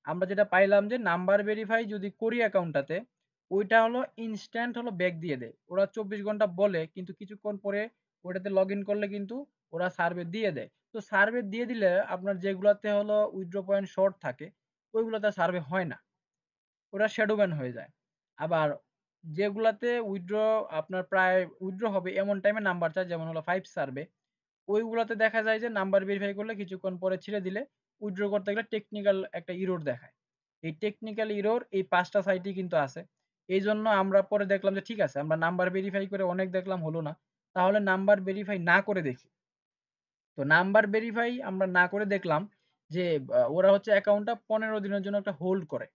আমরা যেটা পাইলাম যে নাম্বার ভেরিফাই যদি করি অ্যাকাউন্টটাতে, ওইটা হলো ইনস্ট্যান্ট হলো ব্যাক দিয়ে দেয়। ওরা ২৪ ঘন্টা বলে কিন্তু কিছুক্ষণ পরে ওটাতে লগইন করলে কিন্তু ওরা সার্ভে দিয়ে দেয়। তো সার্ভে দিয়ে দিলে আপনার যেগুলাতে হলো উইথড্র পয়েন্ট শর্ট থাকে, ওইগুলাতে সার্ভে হয় না। ওটা শ্যাডো ব্যান হয়ে যায়। আবার যেগুলাতে আপনার প্রায় উইথড্র হবে এমন টাইমে নাম্বার চায়, যেমন হলো 5 সার্ভে, ওইগুলাতে দেখা যায় যে নাম্বার ভেরিফাই করলে কিছুক্ষণ পরে ছেড়ে দিলে উইথড্র করতে গেলে টেকনিক্যাল একটা এরর দেখায়। এই টেকনিক্যাল এরর এই ৫ টা সাইটেই কিন্তু আছে। এইজন্য আমরা পরে দেখলাম যে ঠিক আছে, আমরা নাম্বার ভেরিফাই করে অনেক দেখলাম হলো না। তাহলে নাম্বার ভেরিফাই না করে দেখি। তো নাম্বার ভেরিফাই আমরা না করে দেখলাম যে ওরা হচ্ছে অ্যাকাউন্টটা ১৫ দিনের জন্য একটা হোল্ড করে।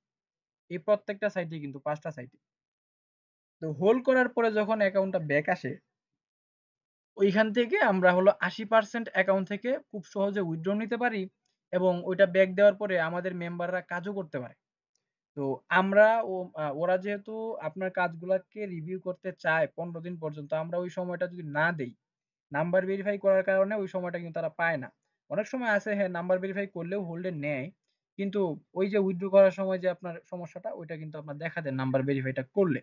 এই প্রত্যেকটা সাইটেই কিন্তু ৫ টা সাইটে। তো হোল্ড করার পরে যখন অ্যাকাউন্টটা ব্যাক আসে, ওইখান থেকে আমরা হলো ৮০% অ্যাকাউন্ট থেকে খুব সহজে উইথড্র নিতে পারি এবং ওইটা ব্যাক দেওয়ার পরে আমাদের মেম্বাররা কাজও করতে পারে। তো আমরা ওরা যেহেতু আপনার কাজগুলাকে রিভিউ করতে চায় ১৫ দিন পর্যন্ত, আমরা ওই সময়টা যদি না দেই, নাম্বার ভেরিফাই করার কারণে ওই সময়টা কিন্তু তারা পায় না। অনেক সময় আছে হ্যাঁ, নাম্বার ভেরিফাই করলেও হোল্ডে নেয়। কিন্তু ওই যে উইথড্র করার সময় যে আপনার সমস্যাটা, ওইটা কিন্তু আপনার দেখা দেয় নাম্বার ভেরিফাইটা করলে।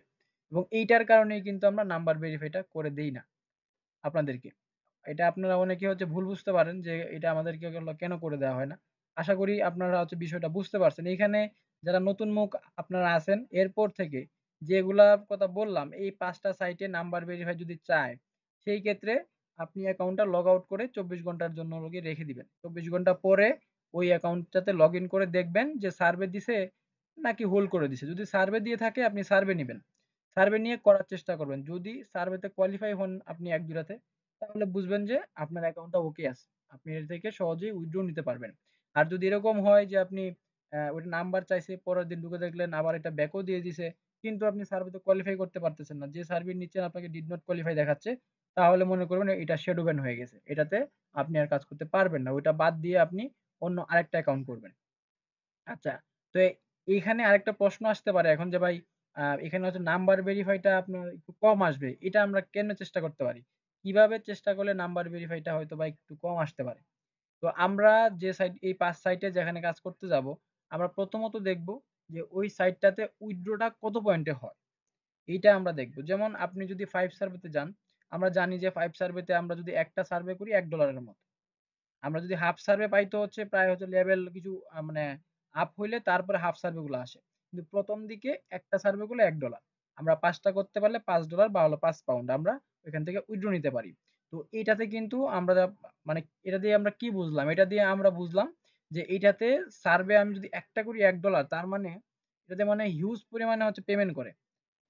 এবং এইটার কারণেই কিন্তু আমরা নাম্বার ভেরিফাইটা করে দেই না আপনাদেরকে। এটা আপনারা অনেকে হচ্ছে ভুল বুঝতে পারেন যে এটা আমাদেরকে কেন করে দেওয়া হয় না। আশা করি আপনারা হচ্ছে বিষয়টা বুঝতে পারছেন। এইখানে যারা নতুন মুখ আপনারা আছেন, এরপর থেকে যেগুলার কথা বললাম, এই ৫ টা সাইটে নাম্বার ভেরিফাই যদি চায়, সেই ক্ষেত্রে আপনি অ্যাকাউন্টটা লগ আউট করে ২৪ ঘন্টার জন্য হলো গিয়ে রেখে দিবেন। ২৪ ঘন্টা পরে ওই অ্যাকাউন্টটাতে লগইন করে দেখবেন যে সার্ভে দিছে নাকি হোল্ড করে দিছে। যদি সার্ভে দিয়ে থাকে আপনি সার্ভে নিবেন। সার্ভে নিয়ে করার চেষ্টা করবেন। যদি সার্ভেতে কোয়ালিফাই হন আপনি ১-২ টাতে, তাহলে বুঝবেন যে আপনার অ্যাকাউন্টটা ওকে আছে। আপনি এর থেকে সহজেই উইথড্র নিতে পারবেন। আর যদি এরকম হয় যে আপনি ওইটা নাম্বার চাইছে, পরের দিন ঢুকে দেখলেন আবার এটা ব্যাকও দিয়ে দিছে। কিন্তু আপনি সার্ভেতে কোয়ালিফাই করতে পারতেছেন না। যে সার্ভের নিচে আপনাকে ডিড নট কোয়ালিফাই দেখাচ্ছে, তাহলে মনে করবেন এটা শ্যাডো ব্যান হয়ে গেছে। এটাতে আপনি আর কাজ করতে পারবেন না। ওইটা বাদ দিয়ে আপনি অন্য আরেকটা অ্যাকাউন্ট করবেন। আচ্ছা। তো এইখানে আরেকটা প্রশ্ন আসতে পারে এখন যে ভাই এখানে হচ্ছে নাম্বার ভেরিফাইটা আপনার একটু কম আসবে। এটা আমরা কেমনে চেষ্টা করতে পারি? কিভাবে চেষ্টা করলে নাম্বার ভেরিফাইটা হয়তোবা একটু কম আসতে পারে? তো আমরা যে সাইট এই ৫ সাইটে যেখানে কাজ করতে যাব, আমরা প্রথমত দেখব যে ওই সাইটটাতে উইথড্রটা কত পয়েন্টে হয়? এইটা আমরা দেখব। যেমন আপনি যদি ৫ সার্ভেতে যান, আমরা জানি যে ৫ সার্ভেতে আমরা যদি একটা সার্ভে করি $১ এর মতো। আমরা যদি হাফ সার্ভে পাই তো হচ্ছে প্রায় হচ্ছে লেভেল কিছু মানে আপ হইলে তারপরে হাফ সার্ভে গুলো আসে। কিন্তু ১ম দিকে একটা সার্ভে করলে $১ আমরা ৫ টা করতে পারলে $৫ বা হলো ৳৫ আমরা ওইখান থেকে উইথড্র নিতে পারি। তো এইটাতে কিন্তু আমরা মানে এটা দিয়ে আমরা কি বুঝলাম? এটা দিয়ে আমরা বুঝলাম যে এইটাতে সার্ভে আমি যদি একটা করি $১ তার মানে এটাতে মানে হিউজ পরিমাণে হচ্ছে পেমেন্ট করে।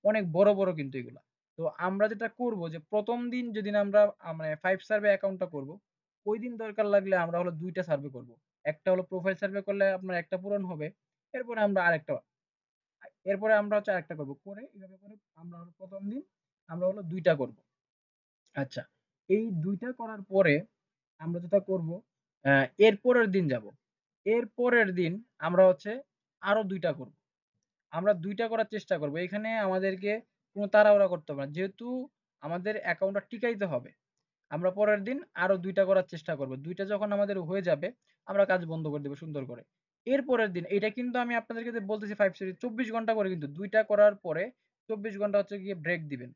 অনেক বড়, বড় কিন্তু এগুলা। তো আমরা যেটা করব যে ১ম দিন যেদিন আমরা মানে ৫ সার্ভে অ্যাকাউন্টটা করব, ঐদিন দরকার লাগলে আমরা হলো ২ টা সার্ভে করব। একটা হলো প্রোফাইল সার্ভে করলে আপনার একটা পূরণ হবে। এরপরে আমরা আরেকটা এরপরে আমরা হচ্ছে আরেকটা করব। করে এভাবে করে আমরা হলো ১ম দিন আমরা হলো ২ টা করব। আচ্ছা। এই ২ টা করার পরে আমরা যেটা করব এর পরের দিন যাব। এর পরের দিন আমরা হচ্ছে আরো ২ টা করব। আমরা ২ টা করার চেষ্টা করব। এখানে আমাদেরকে কোন তাড়াহুড়া করতে হবে না। যেহেতু আমাদের অ্যাকাউন্টটা টিকাইতে হবে। আমরা পরের দিন আরো ২ টা করার চেষ্টা করব। ২ টা যখন আমাদের হয়ে যাবে, আমরা কাজ বন্ধ করে দেব সুন্দর করে। এর পরের দিন এটা কিন্তু আমি আপনাদেরকে যে বলতেছি ৫ সিরিজ ২৪ ঘন্টা করে কিন্তু ২ টা করার পরে ২৪ ঘন্টা হচ্ছে গিয়ে ব্রেক দিবেন।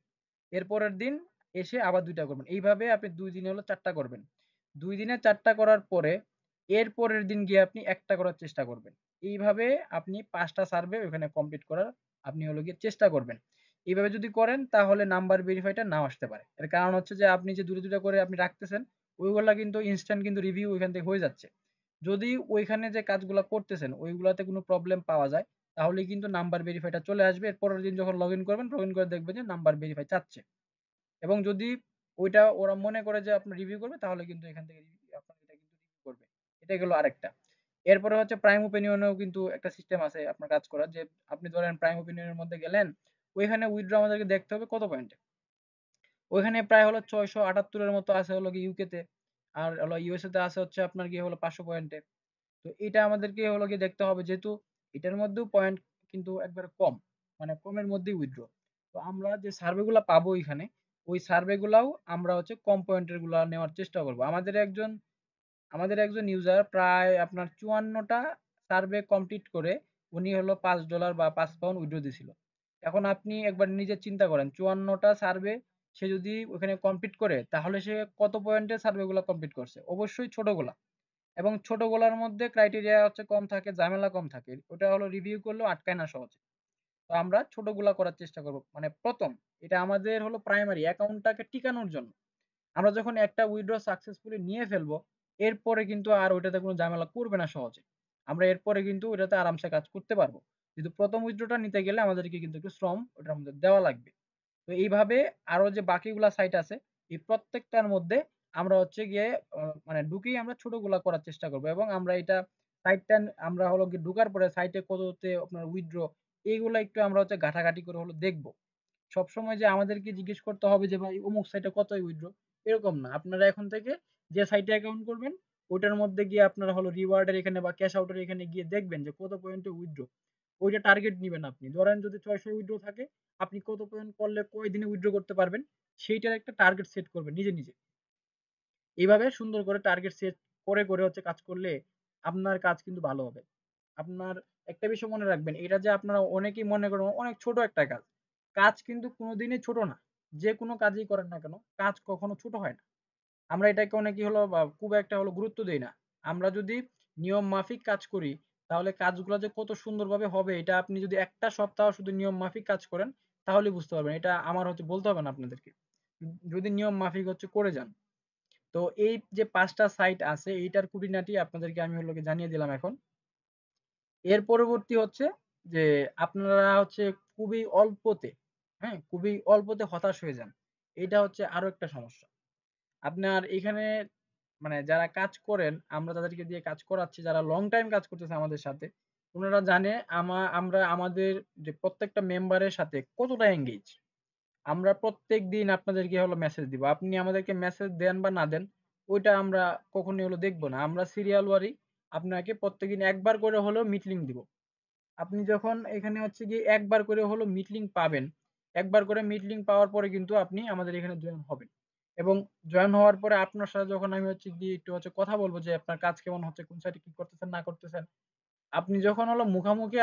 এর পরের দিন এসে আবার ২ টা করবেন। এইভাবে আপনি ২ দিনে হলো ৪ টা করবেন। ২ দিনে ৪ টা করার পরে এর পরের দিন গিয়ে আপনি ১ টা করার চেষ্টা করবেন। এইভাবে আপনি ৫ টা সার্ভে ওখানে কমপ্লিট করার আপনি হলো গিয়ে চেষ্টা করবেন। এভাবে যদি করেন তাহলে নাম্বার ভেরিফাইটা নাও আসতে পারে। এর কারণ হচ্ছে যে আপনি যে দূরে, দূরে করে আপনি রাখতেছেন ওইগুলা কিন্তু ইনস্ট্যান্ট কিন্তু রিভিউ ওইখান থেকে হয়ে যাচ্ছে। যদি ওইখানে যে কাজগুলা করতেছেন ওইগুলাতে কোনো প্রবলেম পাওয়া যায় তাহলেই কিন্তু নাম্বার ভেরিফাইটা চলে আসবে। এর পরের দিন যখন লগইন করবেন, লগইন করে দেখবেন যে নাম্বার ভেরিফাই চাচ্ছে। এবং যদি ওইটা ওরা মনে করে যে আপনার রিভিউ করবে তাহলে কিন্তু এখান থেকে আপনার এটা কিন্তু রিভিউ করবে। এটা গেল আরেকটা। এরপরে হচ্ছে প্রাইম ওপিনিয়নেও কিন্তু একটা সিস্টেম আছে আপনার কাজ করার যে আপনি ধরেন প্রাইম ওপিনিয়ন এর মধ্যে গেলেন, ওইখানে উইথড্র আমাদেরকে দেখতে হবে কত পয়েন্টে। ওইখানে প্রায় হলো ৬৭৮ এর মতো আছে হলো গিয়ে ইউকে তে। আর হলো ইউএসএ তে আছে হচ্ছে আপনার গিয়ে হলো ৫০০ পয়েন্টে। তো এটা আমাদেরকে হলো গিয়ে দেখতে হবে যেহেতু এটার মধ্যেও পয়েন্ট কিন্তু একবারে কম। মানে কমের মধ্যেই উইথড্র। তো আমরা যে সার্ভে গুলা পাবো এখানে, ওই সার্ভে গুলাও আমরা হচ্ছে কম পয়েন্টের গুলা নেওয়ার চেষ্টা করব। আমাদের একজন ইউজার প্রায় আপনার ৫৪ টা সার্ভে কমপ্লিট করে উনি হলো $৫ বা £৫ উইথড্র দিছিল। এখন আপনি একবার নিজে চিন্তা করেন ৫৪ টা সার্ভে সে যদি ওখানে কমপ্লিট করে তাহলে সে কত পয়েন্টের সার্ভে গুলা কমপ্লিট করছে? অবশ্যই ছোটগুলা। এবং ছোটগুলার মধ্যে ক্রাইটেরিয়া হচ্ছে কম থাকে, ঝামেলা কম থাকে। ওটা হলো রিভিউ করলেও আটকায় না সহজে। তো আমরা ছোটগুলা করার চেষ্টা করব। মানে ১ম এটা আমাদের হলো প্রাইমারি অ্যাকাউন্টটাকে টিকানোর জন্য। আমরা যখন একটা উইথড্র সাকসেসফুলি নিয়ে ফেলবো, এরপরে কিন্তু আর ওইটাতে কোনো ঝামেলা করবে না সহজে। আমরা এরপরে কিন্তু ওইটাতে আরামসে কাজ করতে পারবো। কিন্তু ১ম উইথড্রটা নিতে গেলে আমাদেরকে কিন্তু একটু শ্রম ওটার মধ্যে দেওয়া লাগবে। তো এইভাবে আরো যে বাকিগুলা সাইট আছে, এই প্রত্যেকটার মধ্যে আমরা হচ্ছে গিয়ে মানে ঢুকেই আমরা ছোটগুলা করার চেষ্টা করব এবং আমরা এটা সাইটটা আমরা হলো গিয়ে ঢুকার পরে সাইটে কততে আপনার উইথড্র এইগুলা একটু আমরা হচ্ছে ঘাটাঘাটি করে হলো দেখব। সবসময় যে আমাদেরকে জিজ্ঞেস করতে হবে যে ভাই অমুক সাইটে কত উইথড্র এরকম না। আপনারা এখন থেকে যে সাইটে অ্যাকাউন্ট করবেন ওইটার মধ্যে গিয়ে আপনারা হলো রিওয়ার্ড এর এখানে বা ক্যাশ আউট এর এখানে গিয়ে দেখবেন যে কত পয়েন্টে উইথড্র। ওইটা টার্গেট নিবেন আপনি। ধরেন যদি ৬০০ উইথড্র থাকে, আপনি কত পয়েন্ট করলে কয়দিনে উইথড্র করতে পারবেন, সেইটার একটা টার্গেট সেট করবেন নিজে, নিজে। এইভাবে সুন্দর করে টার্গেট সেট করে হচ্ছে কাজ করলে আপনার কাজ কিন্তু ভালো হবে। আপনার একটা বিষয় মনে রাখবেন, এটা যে আপনারা অনেকেই মনে করেন অনেক ছোট একটা কাজ। কাজ কিন্তু কোনদিনই ছোট না। যেকোনো কাজই করেন না কেন, কাজ কখনো ছোট হয় না। আমরা এটাকে অনেকেই হলো বা খুব একটা হলো গুরুত্ব দেই না। আমরা যদি নিয়ম মাফিক কাজ করি, তাহলে কাজগুলা যে কত সুন্দরভাবে হবে এটা আপনি যদি একটা সপ্তাহ শুধু নিয়ম মাফিক কাজ করেন, তাহলেই বুঝতে পারবেন। এটা আমার হচ্ছে বলতে হবে না আপনাদেরকে। যদি নিয়ম মাফিক হচ্ছে করে যান। তো এই যে ৫ টা সাইট আছে এইটার খুঁটিনাটি আপনাদেরকে আমি হলো গিয়ে জানিয়ে দিলাম এখন। এর পরবর্তী হচ্ছে যে আপনারা হচ্ছে খুবই অল্পতে, হ্যাঁ? খুবই অল্পতে হতাশ হয়ে যান। এইটা হচ্ছে আরো একটা সমস্যা। আপনার এখানে মানে যারা কাজ করেন, আমরা তাদেরকে দিয়ে কাজ করাচ্ছি, যারা লং টাইম কাজ করতেছে আমাদের সাথে, উনারা জানে আমরা আমাদের যে প্রত্যেকটা মেম্বারের সাথে কতটা এনগেজ। আমরা প্রত্যেকদিন আপনাদেরকে হলো মেসেজ দিব। আপনি আমাদেরকে মেসেজ দেন বা না দেন, ওইটা আমরা কখনোই হলো দেখব না। আমরা সিরিয়াল ওয়ারি আপনাকে প্রত্যেকদিন একবার করে হলেও মিট লিংক দিব। আপনি যখন এখানে হচ্ছে গিয়ে একবার করে হলো মিট লিংক পাবেন, একবার করে মিট লিংক পাওয়ার পরে কিন্তু আপনি আমাদের এখানে জয়েন হবেন। এবং জয়েন হওয়ার পরে আপনার সাথে যখন আমি হচ্ছে গিয়ে একটু হচ্ছে কথা বলব যে আপনার কাজ কেমন হচ্ছে, কোন সাইটে কি করতেছেন না করতেছেন। আপনি যখন হলো মুখামুখি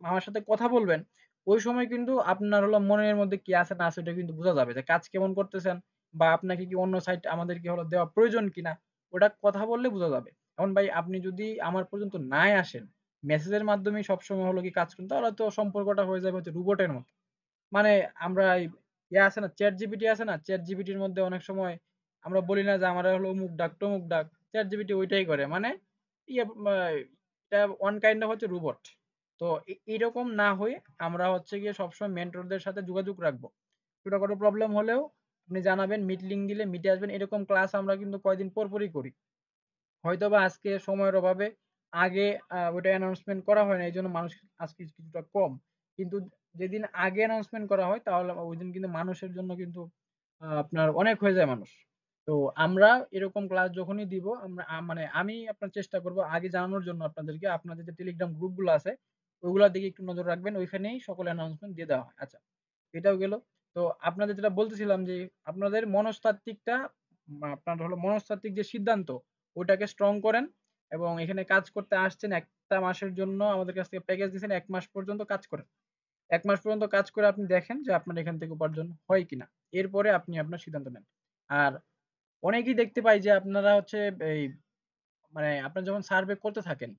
আমার সাথে কথা বলবেন, ওই সময় কিন্তু আপনার হলো মনের মধ্যে কি আছে না আছে ওইটা কিন্তু বোঝা যাবে যে কাজ কেমন করতেছেন বা আপনাকে কি অন্য সাইট আমাদেরকে হলো দেওয়া প্রয়োজন কিনা, ওটা কথা বললে বোঝা যাবে। এখন ভাই আপনি যদি আমার পর্যন্ত নাই আসেন, মেসেজের মাধ্যমেই সবসময় হলো কি কাজ করেন, তাহলে তো সম্পর্কটা হয়ে যাবে হচ্ছে রোবটের মতো। মানে আমরা আছে না ChatGPT আছে না? ChatGPT এর মধ্যে অনেক সময় আমরা বলি না যে আমারে হলো অমুক ডাক, তমুক ডাক। ChatGPT ওইটাই করে। মানে ইয়ে মা এটা one kind of হচ্ছে রোবট। তো এরকম না হয়ে আমরা হচ্ছে গিয়ে সবসময় মেন্টরদের সাথে যোগাযোগ রাখবো। ছোটখাটো প্রবলেম হলেও আপনি জানাবেন, মিট লিংক দিলে মিটে আসবেন। এরকম ক্লাস আমরা কিন্তু কয়দিন পরই করি। হয়তোবা আজকে সময়ের অভাবে আগে ওইটা অ্যানাউন্সমেন্ট করা হয় না। এজন্য মানুষ আজকে কিছুটা কম। কিন্তু যেদিন আগে অ্যানাউন্সমেন্ট করা হয় তাহলে ওইদিন কিন্তু মানুষের জন্য কিন্তু আপনার অনেক হয়ে যায় মানুষ। তো আমরা এরকম ক্লাস যখনই দিব আমরা মানে আমি আপনার চেষ্টা করব আগে জানানোর জন্য আপনাদেরকে। আপনাদের যে টেলিগ্রাম গ্রুপগুলো আছে ওগুলার দিকে একটু নজর রাখবেন। ওইখানেই সকল অ্যানাউন্সমেন্ট দিয়ে দেওয়া হয়। আচ্ছা, এটাও গেল। তো আপনাদের যেটা বলতেছিলাম যে আপনাদের মনস্তাত্ত্বিকটা আপনার হলো মনস্তাত্ত্বিক যে সিদ্ধান্ত ওটাকে স্ট্রং করেন এবং এখানে কাজ করতে আসছেন ১ টা মাসের জন্য আমাদের কাছ থেকে প্যাকেজ দিছেন ১ মাস পর্যন্ত কাজ করেন। ১ মাস পর্যন্ত কাজ করে আপনি দেখেন যে আপনার এখান থেকে উপার্জন হয় কিনা। এরপরে আপনি আপনার সিদ্ধান্ত নেন। আর অনেকেই দেখতে পাই যে আপনারা হচ্ছে এই মানে আপনারা যখন সার্ভে করতে থাকেন,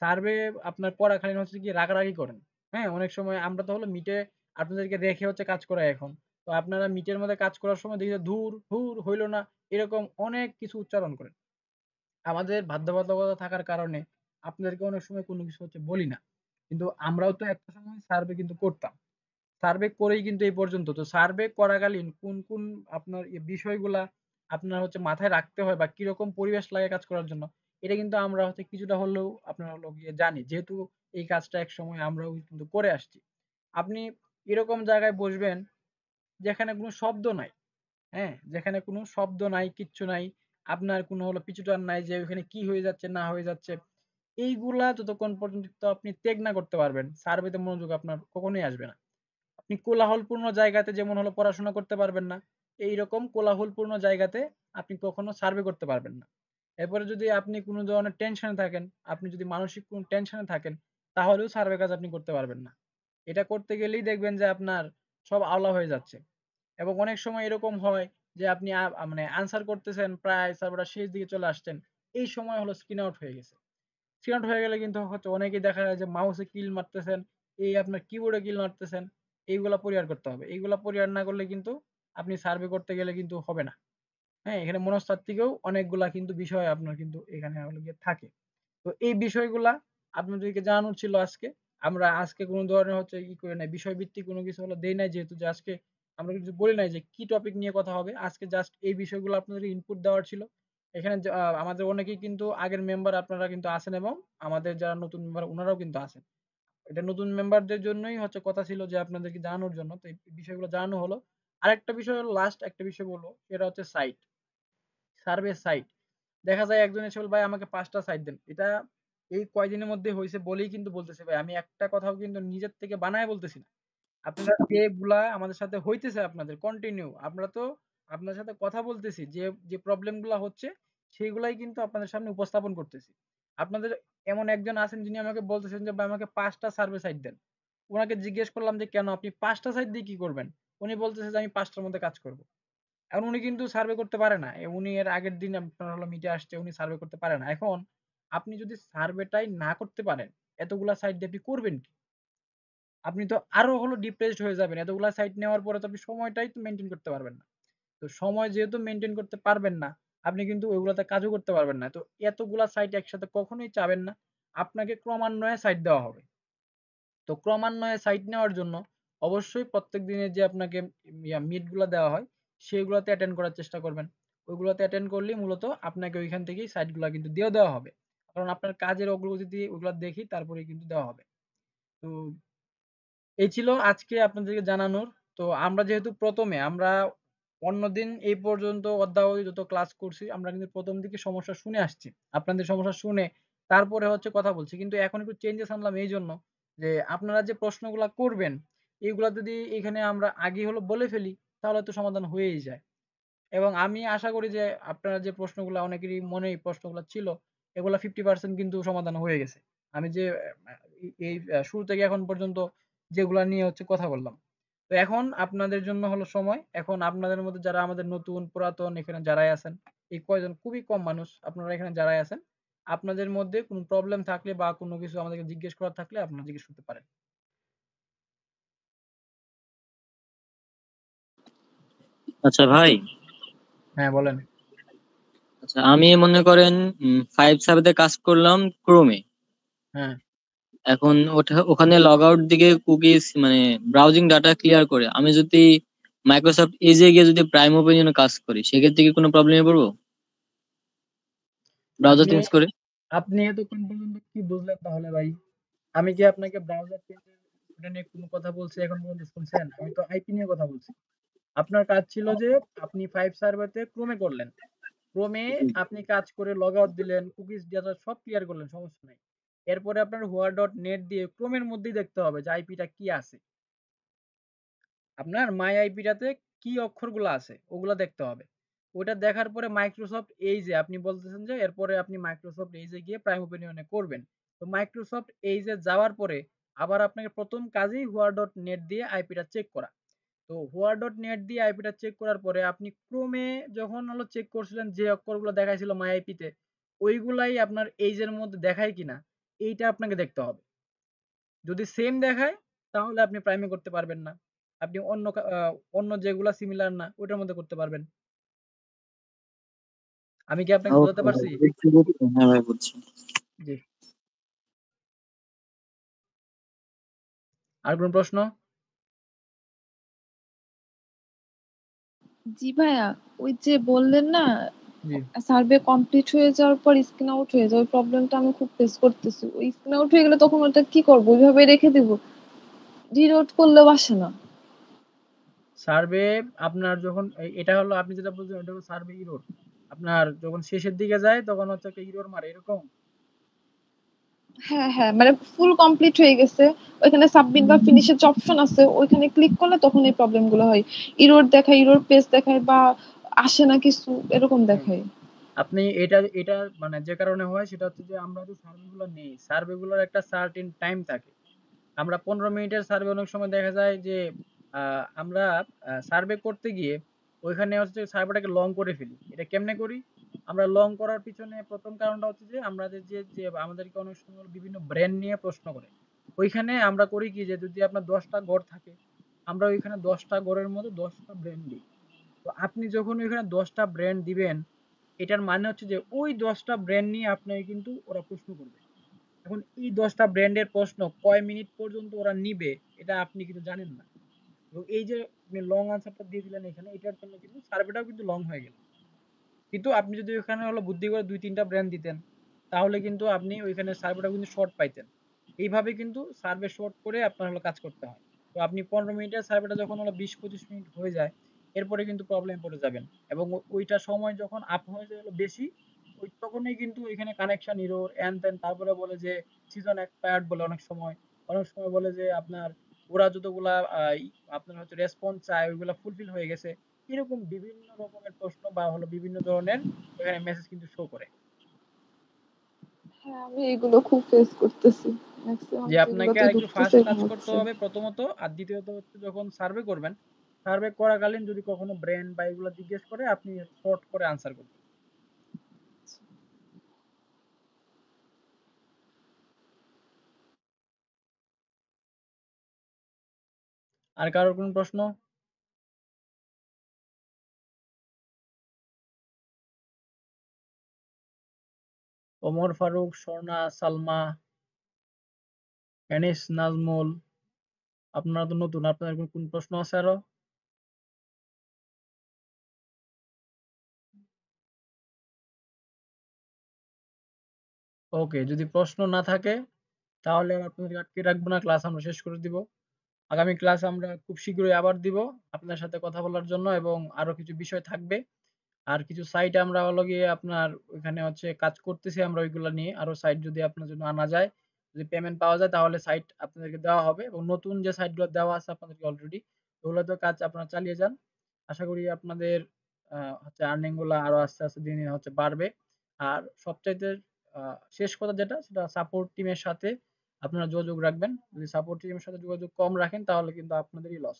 সার্ভে আপনার করাকালীন হচ্ছে গিয়ে রাগারাগি করেন। হ্যাঁ? অনেক সময় আমরা তো হলো মিটে আপনাদেরকে রেখে হচ্ছে কাজ করাই এখন। তো আপনারা মিটের মধ্যে কাজ করার সময় দেখি যে ধুর, হুর হইল না এরকম অনেক কিছু উচ্চারণ করেন। আমাদের বাধ্যবাধকতা থাকার কারণে আপনাদেরকে অনেক সময় কোনো কিছু হচ্ছে বলি না। কিন্তু আমরাও তো একটা সময় সার্ভে কিন্তু করতাম। সার্ভে করেই কিন্তু এই পর্যন্ত। তো সার্ভে করাকালীন কোন আপনার বিষয়গুলা আপনার হচ্ছে মাথায় রাখতে হয় বা কিরকম পরিবেশ লাগে কাজ করার জন্য, এটা কিন্তু আমরা হচ্ছে কিছুটা হলেও আপনার হলো গিয়ে জানি। যেহেতু এই কাজটা একসময় আমরাও কিন্তু করে আসছি। আপনি এরকম জায়গায় বসবেন যেখানে কোনো শব্দ নাই। হ্যাঁ? যেখানে কোনো শব্দ নাই, কিচ্ছু নাই। আপনার কোনো হলো পিছুটান নাই যে ওখানে কি হয়ে যাচ্ছে না হয়ে যাচ্ছে। এইগুলা যতক্ষণ পর্যন্ত আপনি ত্যাগ না করতে পারবেন, সার্ভেতে মনোযোগ আপনার কখনোই আসবে না। আপনি কোলাহলপূর্ণ জায়গাতে যেমন হলো পড়াশোনা করতে পারবেন না, এইরকম কোলাহলপূর্ণ জায়গাতে আপনি কখনো সার্ভে করতে পারবেন না। এরপরে যদি আপনি কোন ধরনের টেনশনে থাকেন, আপনি যদি মানসিক কোন টেনশনে থাকেন, তাহলেও সার্ভে কাজ আপনি করতে পারবেন না। এটা করতে গেলেই দেখবেন যে আপনার সব আওলা হয়ে যাচ্ছে। এবং অনেক সময় এরকম হয় যে আপনি মানে আনসার করতেছেন প্রায় সার্ভারটা শেষ দিকে চলে আসছেন। এই সময় হলো স্ক্রিন আউট হয়ে গেছে। স্ক্রিন আউট হয়ে গেলে কিন্তু হচ্ছে অনেকেই দেখা যায় যে মাউসে কিল মারতেছেন, এই আপনার কিবোর্ডে কিল মারতেছেন। এইগুলা পরিহার করতে হবে। এইগুলা পরিহার না করলে কিন্তু আপনি সার্ভে করতে গেলে কিন্তু হবে না। হ্যাঁ? এখানে মনস্তাত্ত্বিকও অনেকগুলা কিন্তু বিষয় আপনার কিন্তু এখানে হলো গিয়ে থাকে। তো এই বিষয়গুলা আপনাদেরকে জানানোর ছিল আজকে। আমরা আজকে কোন ধরনের হচ্ছে করে নাই, বিষয়ভিত্তিক কোন কিছু হলো দেই নাই যেহেতু যে আজকে আমরা কিছু বলি নাই যে কি টপিক নিয়ে কথা হবে। আজকে জাস্ট এই বিষয়গুলো আপনাদেরকে ইনপুট দেওয়ার ছিল। এখানে আমাদের অনেকেই কিন্তু আগের মেম্বার আপনারা কিন্তু আছেন এবং আমাদের যারা নতুন মেম্বার উনারাও কিন্তু আছেন। এটা নতুন মেম্বারদের জন্যই হচ্ছে কথা ছিল যে আপনাদেরকে জানানোর জন্য। তো এই বিষয়গুলো জানানো হলো। আরেকটা বিষয় হলো লাস্ট একটা বিষয় বলব সেটা হচ্ছে সাইট, সার্ভে সাইট। দেখা যায় একজন এসে বলে, "ভাই আমাকে ৫ টা সাইট দেন।" এটা এই কয়দিনের মধ্যে হইছে বলেই কিন্তু বলতেছি ভাই। আমি একটা কথাও কিন্তু নিজের থেকে বানায় বলতেছি না। আপনারা যেগুলা আমাদের সাথে হইতেছে আপনাদের কন্টিনিউ, আমরা তো আপনার সাথে কথা বলতেছি। যে প্রবলেম গুলা হচ্ছে সেগুলাই কিন্তু আপনাদের সামনে উপস্থাপন করতেছি। আপনাদের এমন একজন আছেন যিনি আমাকে বলতেছেন যে, "ভাই আমাকে ৫ টা সার্ভে সাইট দেন।" উনাকে জিজ্ঞেস করলাম যে, "কেন? আপনি ৫ টা সাইট দিয়ে কি করবেন?" উনি বলতেছে যে, "আমি ৫ টার মধ্যে কাজ করব।" এখন উনি কিন্তু সার্ভে করতে পারে না। উনি এর আগের দিন আপনার হলো মিটে আসছে, উনি সার্ভে করতে পারে না। এখন আপনি যদি সার্ভেটাই না করতে পারেন, এতগুলা সাইট দিয়ে আপনি করবেন কি? আপনি তো আরো হলো ডিপ্রেসড হয়ে যাবেন। এতগুলা সাইট নেওয়ার পরে তো আপনি সময়টাই তো মেইনটেইন করতে পারবেন না। তো সময় যেহেতু মেইনটেইন করতে পারবেন না, আপনি কিন্তু ওইগুলাতে কাজও করতে পারবেন না। তো এতগুলা সাইট একসাথে কখনোই চাবেন না। আপনাকে ক্রমান্বয়ে সাইট দেওয়া হবে। তো ক্রমান্বয়ে সাইট নেওয়ার জন্য অবশ্যই প্রত্যেক দিনের যে আপনাকে মিট গুলা দেওয়া হয়, সেগুলাতে অ্যাটেন্ড করার চেষ্টা করবেন। ওইগুলাতে অ্যাটেন্ড করলেই মূলত আপনাকে ওইখান থেকেই সাইট গুলা কিন্তু দিয়ে দেওয়া হবে। কারণ আপনার কাজের অগ্রগতি ওগুলা দেখেই তারপরেই কিন্তু দেওয়া হবে। তো এই ছিল আজকে আপনাদেরকে জানানোর। তো আমরা যেহেতু ১ম এ আমরা অন্যদিন এই পর্যন্ত অদ্যাবধি যত ক্লাস করছি, আমরা কিন্তু ১ম দিকে সমস্যা শুনে আসছি। আপনাদের সমস্যা শুনে তারপরে হচ্ছে কথা বলছি। কিন্তু এখন একটু চেঞ্জেস আনলাম এইজন্য যে আপনারা যে প্রশ্নগুলা করবেন, এগুলা যদি এখানে আমরা আগেই হলো বলে ফেলি, তাহলে তো সমাধান হয়েই যায়। এবং আমি আশা করি যে আপনারা যে প্রশ্নগুলা অনেকেরই মনে এই প্রশ্নগুলা ছিল, এগুলা 50% কিন্তু সমাধান হয়ে গেছে। আমি যে শুরু থেকে এখন পর্যন্ত যেগুলা নিয়ে হচ্ছে কথা বললাম। তো এখন আপনাদের জন্য হলো সময়। এখন আপনাদের মধ্যে যারা আমাদের নতুন, পুরাতন এখানে যারাই আছেন, এই কয়জন খুবই কম মানুষ আপনারা এখানে যারাই আছেন, আপনাদের মধ্যে কোনো প্রবলেম থাকলে বা কোনো কিছু আমাদেরকে জিজ্ঞেস করার থাকলে আপনারা জিজ্ঞেস করতে পারেন। আচ্ছা ভাই, হ্যাঁ, বলেন। আচ্ছা আমি মনে করেন 5 সাবেতে কাজ করলাম ক্রোমে। হ্যাঁ। এখন ওখানে লগ আউট দিকে কুকিজ মানে ব্রাউজিং ডাটা ক্লিয়ার করে আমি যদি মাইক্রোসফট এজে গিয়ে যদি প্রাইম ওপেনিয়নে কাজ করি, সেক্ষেত্রে কি কোনো প্রবলেমে পড়বো ব্রাউজার আপনি চেঞ্জ করে? আপনি এতক্ষণ পর্যন্ত কি বুঝলেন তাহলে ভাই? আমি কি আপনাকে ব্রাউজার চেঞ্জের এটা নিয়ে কোনো কথা বলছি এখন পর্যন্ত শুনছেন? আমি তো আইপি নিয়ে কথা বলছি। আপনার কাজ ছিল যে আপনি 5 সার্ভারতে ক্রোমে করলেন। ক্রোমে আপনি কাজ করে লগ আউট দিলেন, কুকিজ ডাটা সব ক্লিয়ার করলেন, সমস্যা নাই। এরপরে আপনার হোয়ার.নেট দিয়ে ক্রোমের মধ্যেই দেখতে হবে যে আইপিটা কি আছে। আপনার মাই আইপিটাতে কি অক্ষরগুলো আছে ওগুলা দেখতে হবে। ওটা দেখার পরে মাইক্রোসফট এই যে আপনি বলতেছেন যে এরপরে আপনি মাইক্রোসফট এই যে গিয়ে প্রাইম ওপিনিয়নে করবেন। তো মাইক্রোসফট এই যে যাওয়ার পরে আবার আপনাকে প্রথম কাজেই হোয়ার.নেট দিয়ে আইপিটা চেক করা। তো হোয়ার.নেট দিয়ে আইপিটা চেক করার পরে আপনি ক্রোমে যখন হলো চেক করছিলেন যে অক্ষরগুলো দেখাইছিল মাই আইপিতে, ওইগুলাই আপনার এইজের মধ্যে দেখায় কিনা এইটা আপনাকে দেখতে হবে। যদি সেম দেখায় তাহলে আপনি প্রাইমে করতে পারবেন না। আপনি অন্য যেগুলা সিমিলার না ওটার মধ্যে করতে পারবেন। আমি কি আপনাকে বোঝাতে ওকে ভাই, পারছি? হ্যাঁ ভাই বুঝছি। জি। আর কোন প্রশ্ন? জি ভাইয়া, ওই যে বললেন না জি। সার্ভে কমপ্লিট হয়ে যাওয়ার পর স্ক্রিন আউট হয়ে যায়, ওই প্রবলেমটা আমি খুব ফেস করতেছি। ওই স্ক্রিন আউট হয়ে গেলে তখন ওটা কি করবো? ওইভাবে রেখে দিব? রিলোড করলেও আসে না। সার্ভে আপনার যখন এটা হলো আপনি যেটা বলছেন ওটা হলো সার্ভে এরর। আপনার যখন শেষের দিকে যায় তখন হচ্ছে একটা এরর মারে এরকম? হ্যাঁ, হ্যাঁ, মানে ফুল কমপ্লিট হয়ে গেছে। ওইখানে সাবমিট বা ফিনিশ এর যে অপশন আছে ওইখানে ক্লিক করলে তখন এই প্রবলেম গুলো হয়। এরর দেখায়, এরর পেজ দেখায় বা আসে না কিছু এরকম হুম। দেখায়। আপনি এটা মানে যে কারণে হয় সেটা হচ্ছে যে আমরা যে সার্ভে গুলো নেই, সার্ভে গুলোর একটা সার্টেন টাইম থাকে। আমরা ১৫ মিনিটের সার্ভে অনেক সময় দেখা যায় যে আমরা সার্ভে করতে গিয়ে ওইখানে হচ্ছে সার্ভেটাকে লং করে ফেলি। এটা কেমনে করি? আমরা লং করার পিছনে ১ম কারণটা হচ্ছে যে আমাদের যে আমাদেরকে অনেক সময় বিভিন্ন ব্র্যান্ড নিয়ে প্রশ্ন করে। ওইখানে আমরা করি কি যে যদি আপনার ১০ টা গড় থাকে, আমরা ওইখানে ১০ টা গড়ের মধ্যে ১০ টা ব্র্যান্ড দিই। তো আপনি যখন ওইখানে ১০ টা ব্র্যান্ড দিবেন, এটার মানে হচ্ছে যে ওই ১০ টা ব্র্যান্ড নিয়ে আপনাকে কিন্তু ওরা প্রশ্ন করবে। এখন এই ১০ টা ব্র্যান্ডের প্রশ্ন কয় মিনিট পর্যন্ত ওরা নিবে এটা আপনি কিন্তু জানেন না। এবং এই যে আপনি লং আনসারটা দিয়ে দিলেন এখানে এটার জন্য কিন্তু সার্ভেটাও কিন্তু লং হয়ে গেল। কিন্তু আপনি যদি ওখানে হলো বুদ্ধি করে ২-৩ টা ব্র্যান্ড দিতেন, তাহলে কিন্তু আপনি ওইখানে সার্ভেটা কিন্তু শর্ট পাইতেন। এইভাবে কিন্তু সার্ভে শর্ট করে আপনার হলো কাজ করতে হয়। তো আপনি ১৫ মিনিটের সার্ভেটা যখন হলো ২০-২৫ মিনিট হয়ে যায়, এরপরে কিন্তু প্রবলেমে পড়ে যাবেন। এবং ওইটার সময় যখন আপ হয়ে যায় হলো বেশি, ওই তখনই কিন্তু এখানে কানেকশন এরর এন্ড দেন তারপরে বলে যে সিজন এক্সপায়ার্ড বলে অনেক সময় বলে যে আপনার ওরা যতগুলা আপনার হচ্ছে রেসপন্স চায় ওইগুলা ফুলফিল হয়ে গেছে। এরকম বিভিন্ন রকমের প্রশ্ন বা হলো বিভিন্ন ধরনের এখানে মেসেজ কিন্তু শো করে। হ্যাঁ, আমি এগুলো খুব ফেস করতেছি। ম্যাক্সিমাম যে আপনাকে যেগুলোতে আরেকটু ঢুকতেছে ফাস্ট এরকম কাজ করতে হচ্ছে। হবে প্রথমত, আর দ্বিতীয়ত হচ্ছে যখন সার্ভে করবেন, সার্ভে করাকালীন যদি কখনো ব্রেন বা এগুলো জিজ্ঞেস করে আপনি শর্ট করে আনসার করবেন। আর কারোর কোনো প্রশ্ন? ওমর ফারুক, স্বর্ণা, সালমা, এনিস, নাজমুল, আপনারা তো নতুন, আপনাদের কোন প্রশ্ন আছে আরো? ওকে, যদি প্রশ্ন না থাকে তাহলে আর আপনাদের আটকে রাখবো না, ক্লাস আমরা শেষ করে দিব। আগামী ক্লাস আমরা খুব শীঘ্রই আবার দিব আপনার সাথে কথা বলার জন্য, এবং আরো কিছু বিষয় থাকবে। আর কিছু সাইট আমরা হলো গিয়ে আপনার ওইখানে হচ্ছে কাজ করতেছি আমরা ওইগুলা নিয়ে। আরো সাইট যদি আপনার জন্য আনা যায়, যদি পেমেন্ট পাওয়া যায় তাহলে সাইট আপনাদেরকে দেওয়া হবে, এবং নতুন যে সাইটগুলো দেওয়া আছে আপনাদেরকে অলরেডি ওগুলোতেও কাজ আপনারা চালিয়ে যান। আশা করি আপনাদের হচ্ছে আর্নিং গুলা আরো আস্তে আস্তে দিনে দিনে হচ্ছে বাড়বে। আর সবচাইতে শেষ কথা যেটা, সেটা সাপোর্ট টিমের সাথে আপনারা যোগাযোগ রাখবেন। যদি সাপোর্ট টিমের সাথে যোগাযোগ কম রাখেন তাহলে কিন্তু আপনাদেরই লস,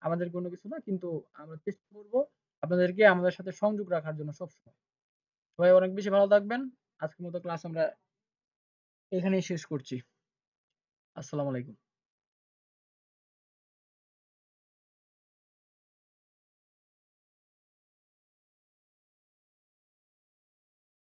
আমাদের কোনো কিছু না। কিন্তু আমরা চেষ্টা করব আপনাদেরকে আমাদের সাথে সংযোগ রাখার জন্য সবসময়। সবাই অনেক বেশি ভালো থাকবেন। আজকের মতো ক্লাস আমরা এখানেই শেষ করছি। আসসালামু আলাইকুম।